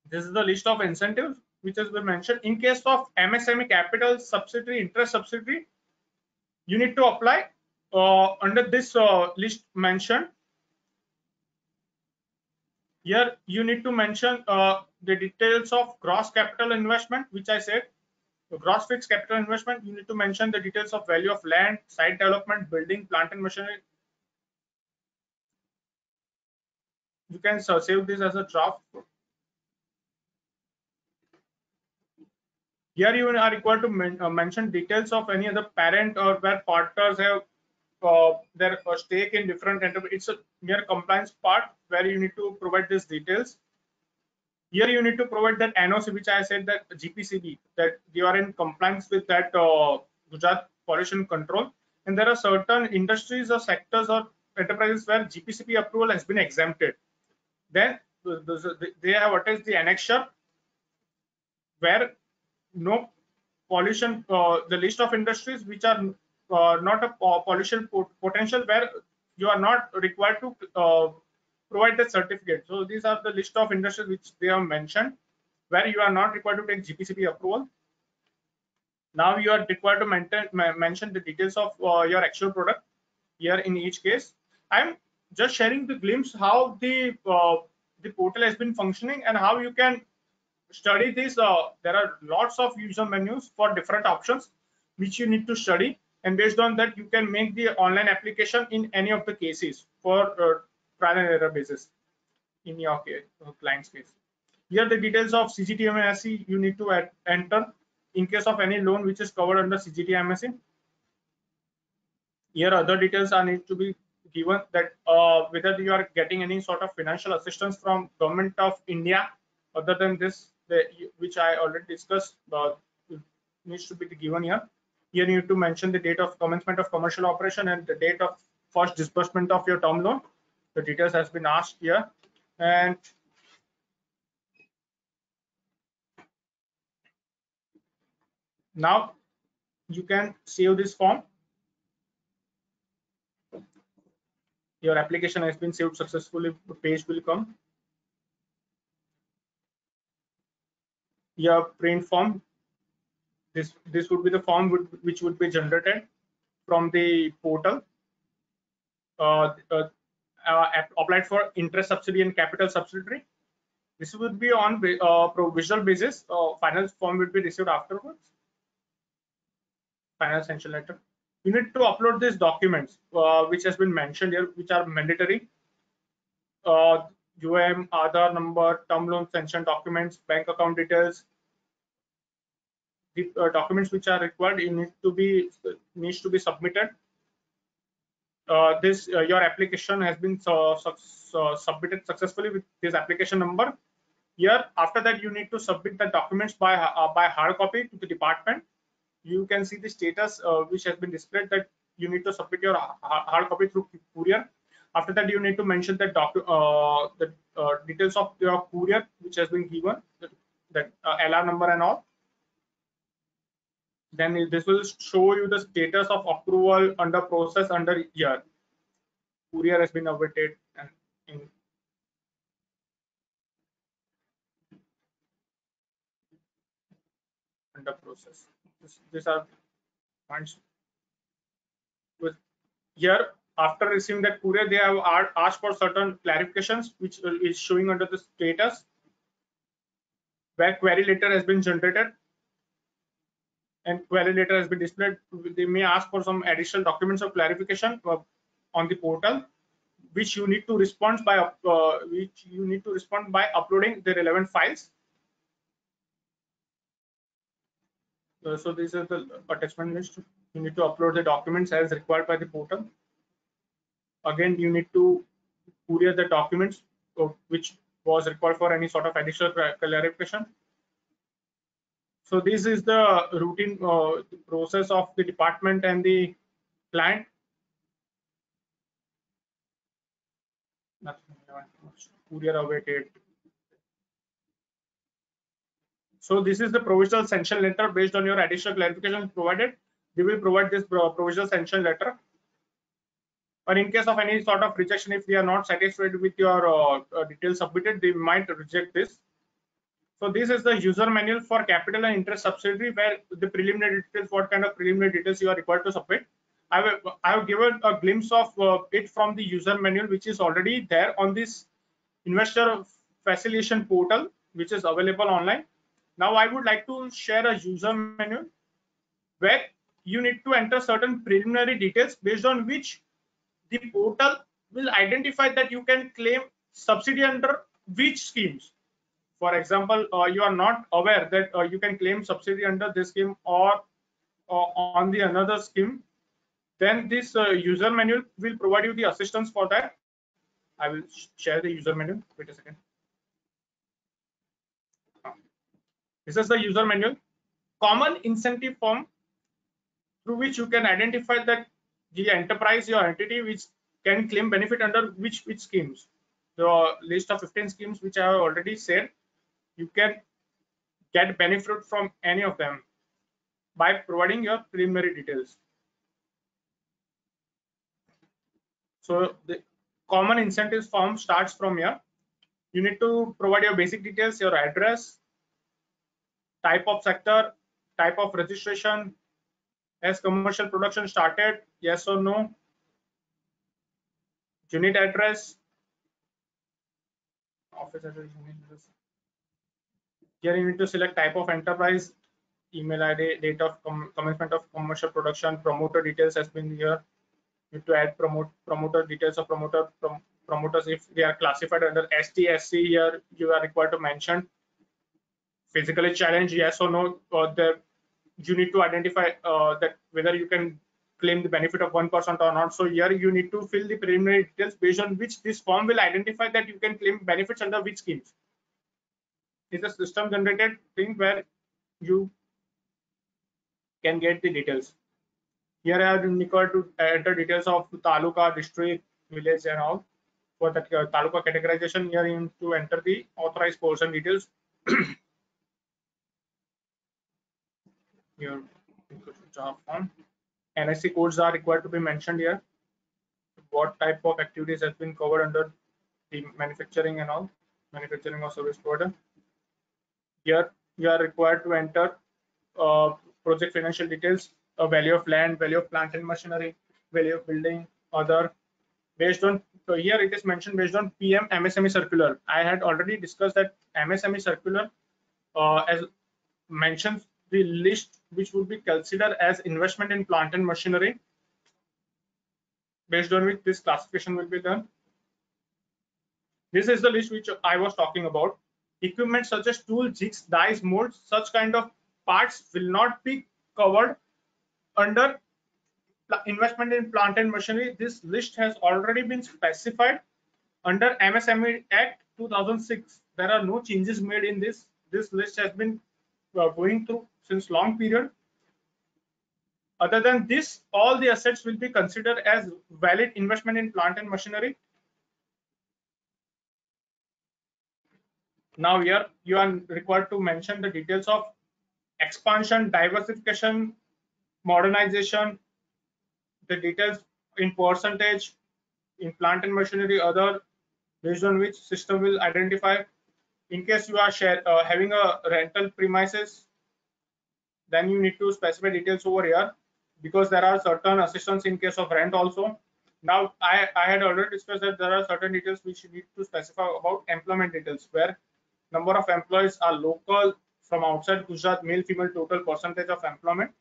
[SPEAKER 2] This is the list of incentives which has been mentioned. In case of MSME capital subsidy, interest subsidy, you need to apply under this list mentioned. Here you need to mention the details of gross capital investment, which I said. So gross fixed capital investment, you need to mention the details of value of land, site development, building, plant and machinery. You can save this as a draft. Here you are required to mention details of any other parent or where partners have their stake in different enterprise. It's a mere compliance part where you need to provide these details. Here you need to provide that NOC, which I said that GPCB, that you are in compliance with that Gujarat Pollution Control. And there are certain industries or sectors or enterprises where GPCB approval has been exempted. Then they have attached the annexure where no pollution, the list of industries which are not a pollution potential, where you are not required to provide the certificate. So these are the list of industries which they have mentioned, where you are not required to take GPCB approval. Now you are required to mention the details of your actual product here in each case. I'm just sharing the glimpse how the portal has been functioning and how you can study this. There are lots of user menus for different options which you need to study, and based on that you can make the online application in any of the cases for trial and error basis in your client's case. Here the details of CGTMSE you need to enter in case of any loan which is covered under CGTMSE. Here other details are need to be given, that whether you are getting any sort of financial assistance from Government of India other than this, which I already discussed, needs to be given here. Here you need to mention the date of commencement of commercial operation and the date of first disbursement of your term loan. The details has been asked here. And now you can save this form. Your application has been saved successfully. The page will come. Your print form. This would be the form which would be generated from the portal. Applied for interest subsidy and capital subsidy. This would be on provisional basis. Final form will be received afterwards. Final sanction letter. You need to upload these documents which has been mentioned here, which are mandatory. UM, Aadhaar number, term loan sanction documents, bank account details, the documents which are required needs to be submitted. Your application has been submitted successfully with this application number. Here, after that, you need to submit the documents by hard copy to the department. You can see the status which has been displayed that you need to submit your hard copy through courier. After that, you need to mention the details of your courier which has been given, that LR number and all. Then this will show you the status of approval under process under year. Courier has been awaited and in under process. These are points. Here, after receiving that courier, they have asked for certain clarifications, which is showing under the status where query letter has been generated and query letter has been displayed. They may ask for some additional documents of clarification on the portal, which you need to respond by uploading the relevant files. So this is the attachment list. You need to upload the documents as required by the portal. Again, you need to courier the documents which was required for any sort of additional clarification. So this is the routine process of the department and the client. Courier awaited. So this is the provisional sanction letter. Based on your additional clarification provided, they will provide this provisional sanction letter. Or in case of any sort of rejection, if they are not satisfied with your details submitted, they might reject this. So this is the user manual for capital and interest subsidiary, where the preliminary details, what kind of preliminary details you are required to submit. I have given a glimpse of it from the user manual, which is already there on this investor facilitation portal, which is available online. Now I would like to share a user manual where you need to enter certain preliminary details based on which the portal will identify that you can claim subsidy under which schemes. For example, you are not aware that you can claim subsidy under this scheme or on the another scheme, then this user manual will provide you the assistance for that. I will share the user manual. Wait a second. This is the user manual. Common incentive form through which you can identify that the enterprise, your entity, which can claim benefit under which schemes. The list of 15 schemes which I have already said, you can get benefit from any of them by providing your preliminary details. So the common incentives form starts from here. You need to provide your basic details, your address, type of sector, type of registration, has commercial production started, yes or no, unit address, office address, unit address. Here you need to select type of enterprise, email ID, date of commencement of commercial production, promoter details has been here. You need to add promoter details of promoters if they are classified under ST, SC. Here you are required to mention physically challenged, yes or no. You need to identify that whether you can claim the benefit of 1% or not. So here you need to fill the preliminary details based on which this form will identify that you can claim benefits under which schemes. It's a system generated thing where you can get the details. Here I have required to enter details of taluka, district, village and all. For that taluka categorization, here you need to enter the authorized person details. Your job form. NSC codes are required to be mentioned here. What type of activities has been covered under the manufacturing and all, manufacturing or service provider. Here you are required to enter project financial details, value of land, value of plant and machinery, value of building, other. Based on, so here it is mentioned based on PM MSME circular. I had already discussed that MSME circular as mentions the list which would be considered as investment in plant and machinery, based on which this classification will be done. This is the list which I was talking about. Equipment such as tool, jigs, dies, molds, such kind of parts will not be covered under investment in plant and machinery. This list has already been specified under MSME Act 2006. There are no changes made in this. This list has been going through since long period. Other than this, all the assets will be considered as valid investment in plant and machinery. Now here you are required to mention the details of expansion, diversification, modernization, the details in percentage in plant and machinery, other, based on which system will identify. In case you are having a rental premises, then you need to specify details over here, because there are certain assistance in case of rent also. Now I had already discussed that there are certain details which you need to specify about employment details, where number of employees are local, from outside Gujarat, male, female, total percentage of employment.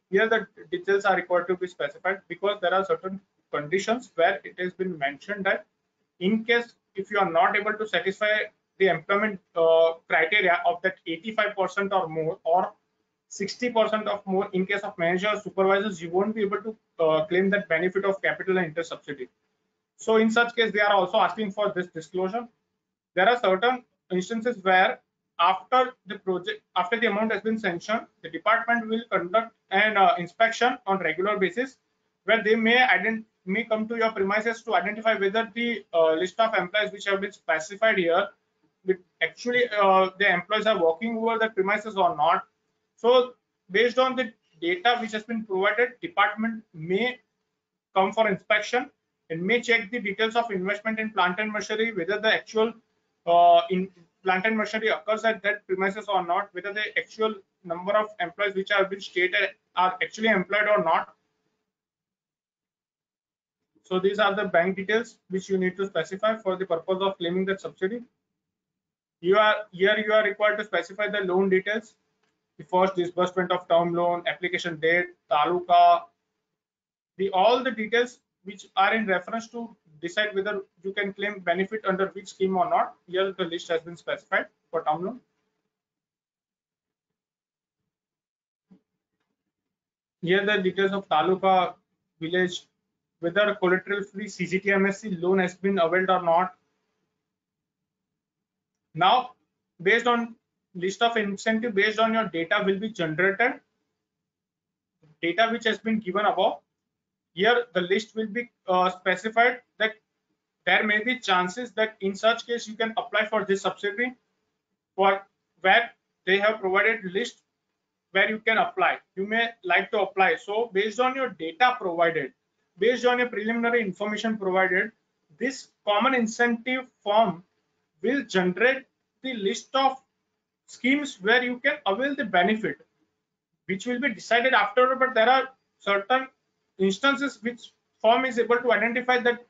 [SPEAKER 2] Here the details are required to be specified, because there are certain conditions where it has been mentioned that in case if you are not able to satisfy the employment criteria of that 85% or more, or 60% of more in case of managers, supervisors, you won't be able to claim that benefit of capital and interest subsidy. So in such case, they are also asking for this disclosure. There are certain instances where after the amount has been sanctioned, the department will conduct an inspection on regular basis, where they may come to your premises to identify whether the list of employees which have been specified here, actually the employees are working over the premises or not. So based on the data which has been provided, department may come for inspection and may check the details of investment in plant and machinery, whether the actual in plant and machinery occurs at that premises or not, whether the actual number of employees which have been stated are actually employed or not. So these are the bank details which you need to specify for the purpose of claiming that subsidy. You are required to specify the loan details, the first disbursement of term loan, application date, taluka, all the details which are in reference to decide whether you can claim benefit under which scheme or not. Here the list has been specified for term loan. Here the details of taluka, village, whether collateral free CGTMSE loan has been availed or not. Now based on list of incentive, based on your data will be generated, data which has been given above. Here the list will be specified that there may be chances that in such case you can apply for this subsidy, for where they have provided list where you can apply. You may like to apply. So based on your data provided, based on your preliminary information provided, this common incentive form will generate the list of schemes where you can avail the benefit, which will be decided after. But there are certain instances which form is able to identify that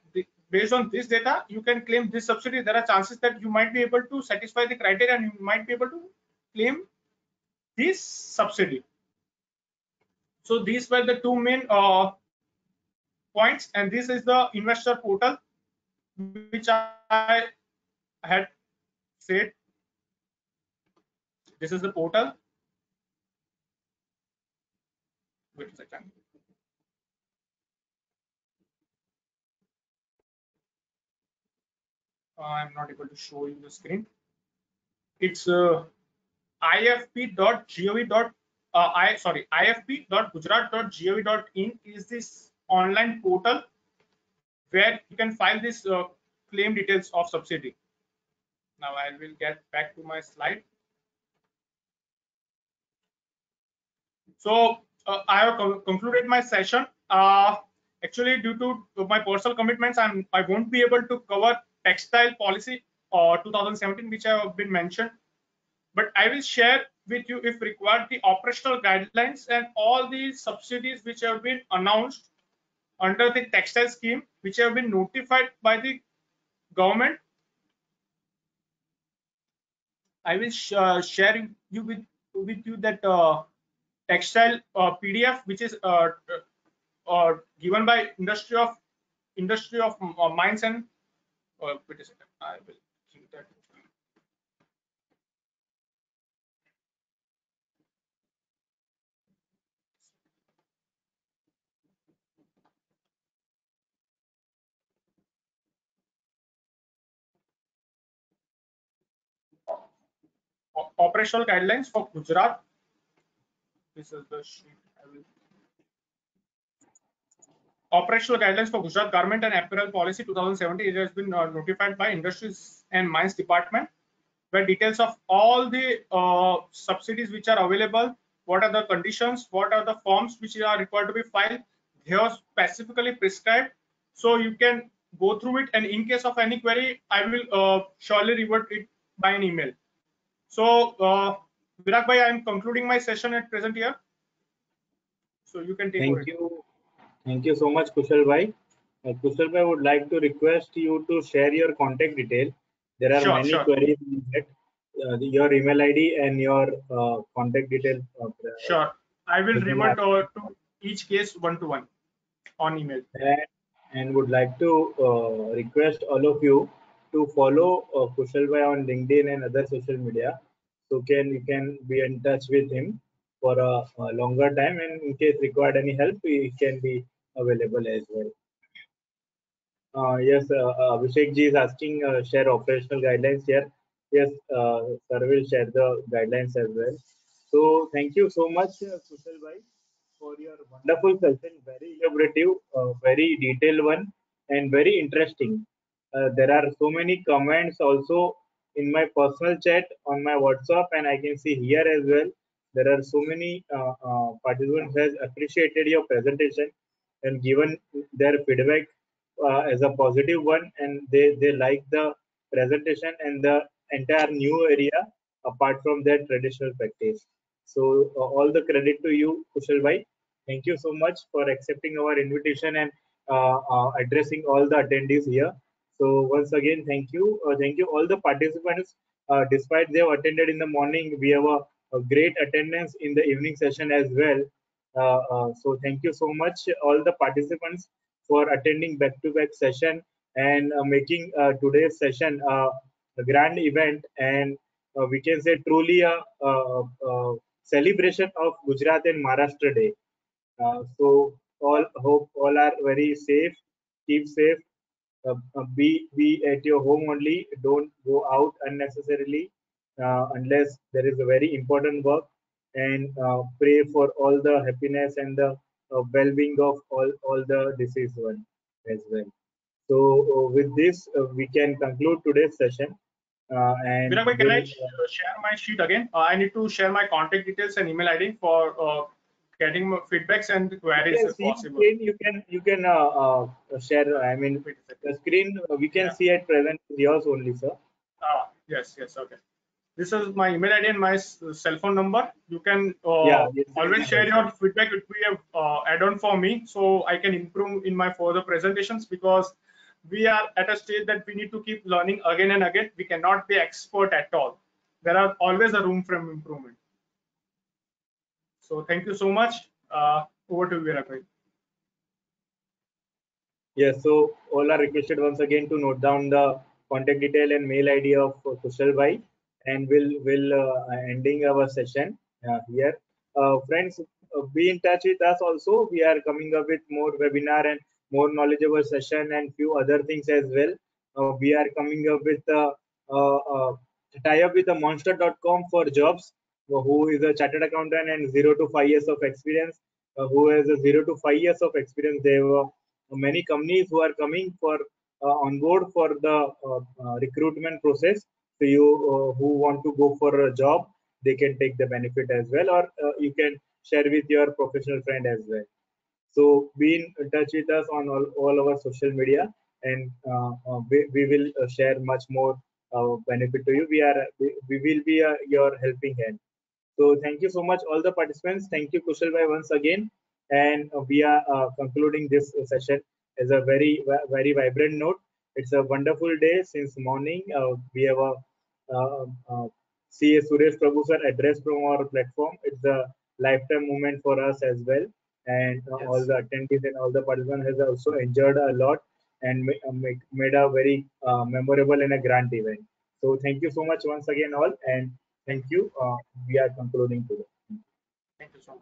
[SPEAKER 2] based on this data you can claim this subsidy. There are chances that you might be able to satisfy the criteria and you might be able to claim this subsidy. So these were the two main points, and this is the investor portal which I had said. This is the portal. Wait a second. I'm not able to show you the screen. It's ifp.gujarat.gov.in is this online portal where you can file this claim details of subsidy. Now I will get back to my slide. So I have concluded my session. Actually, due to my personal commitments, I won't be able to cover textile policy 2017, which have been mentioned. But I will share with you, if required, the operational guidelines and all the subsidies which have been announced under the textile scheme, which have been notified by the government. I will share you with you that textile PDF, which is given by Industry of Mines and wait a second, I will keep that. operational guidelines for Gujarat. This is the sheet. Operational guidelines for Gujarat Garment and Apparel Policy 2017. It has been notified by Industries and Mines Department, where details of all the subsidies which are available, what are the conditions, what are the forms which are required to be filed, they are specifically prescribed. So you can go through it, and in case of any query, I will surely revert it by an email. So, Virag bhai, I am concluding my session at present here. So you can take over.
[SPEAKER 1] Thank you. Thank you so much, Kushal bhai. Kushal bhai would like to request you to share your contact detail. There are many
[SPEAKER 2] Sure.
[SPEAKER 1] queries in that. Your email ID and your contact detail.
[SPEAKER 2] Sure. I will revert to each case one-to-one on email.
[SPEAKER 1] And would like to request all of you to follow Kushal bhai on LinkedIn and other social media. So you can be in touch with him for a longer time, and in case required any help, he can be available as well. Yes, Abhishek ji is asking share operational guidelines here. Yes, sir will share the guidelines as well. So thank you so much, Kushal bhai, for your wonderful session. Very elaborative, very detailed one, and very interesting. There are so many comments also in my personal chat on my WhatsApp, and I can see here as well. There are so many participants has appreciated your presentation and given their feedback as a positive one, and they like the presentation and the entire new area apart from their traditional practice. So all the credit to you, Kushal bhai. Thank you so much for accepting our invitation and addressing all the attendees here. So once again, thank you all the participants. Despite they have attended in the morning, we have a great attendance in the evening session as well. So thank you so much all the participants for attending back-to-back session and making today's session a grand event, and we can say truly a celebration of Gujarat and Maharashtra Day. So all hope all are very safe. Keep safe. Be at your home only. Don't go out unnecessarily unless there is a very important work. And pray for all the happiness and the well-being of all the deceased one as well. So with this, we can conclude today's session. And
[SPEAKER 2] Virag bhai, can I share my sheet again? I need to share my contact details and email ID for getting feedbacks and queries if possible.
[SPEAKER 1] You can share. I mean, the screen we can see at present is yours only, sir.
[SPEAKER 2] Yes, okay. This is my email ID and my cell phone number. You can always share your feedback. It will be an add-on for me, so I can improve in my further presentations, because we are at a stage that we need to keep learning again and again. We cannot be expert at all. There are always a room for improvement. So thank you so much. Over to you, Virag.
[SPEAKER 1] Yes, so all are requested once again to note down the contact detail and mail ID of Kushal bhai, and we'll ending our session here. Friends, be in touch with us also. We are coming up with more webinar and more knowledgeable session and few other things as well. We are coming up with tie up with the monster.com for jobs, who is a chartered accountant and 0 to 5 years of experience, who has a 0 to 5 years of experience. They were many companies who are coming for on board for the recruitment process. So you who want to go for a job, they can take the benefit as well, or you can share with your professional friend as well. So be in touch with us on all our social media, and we will share much more benefit to you. We will be your helping hand. So thank you so much, all the participants. Thank you, Kushal bhai, once again. And we are concluding this session as a very vibrant note. It's a wonderful day since morning. We have a CA Suresh Prabhu sir address from our platform. It's a lifetime moment for us as well. And all the attendees and all the participants has also enjoyed a lot and made a very memorable and a grand event. So thank you so much once again all, and thank you. We are concluding today.
[SPEAKER 2] Thank you so much.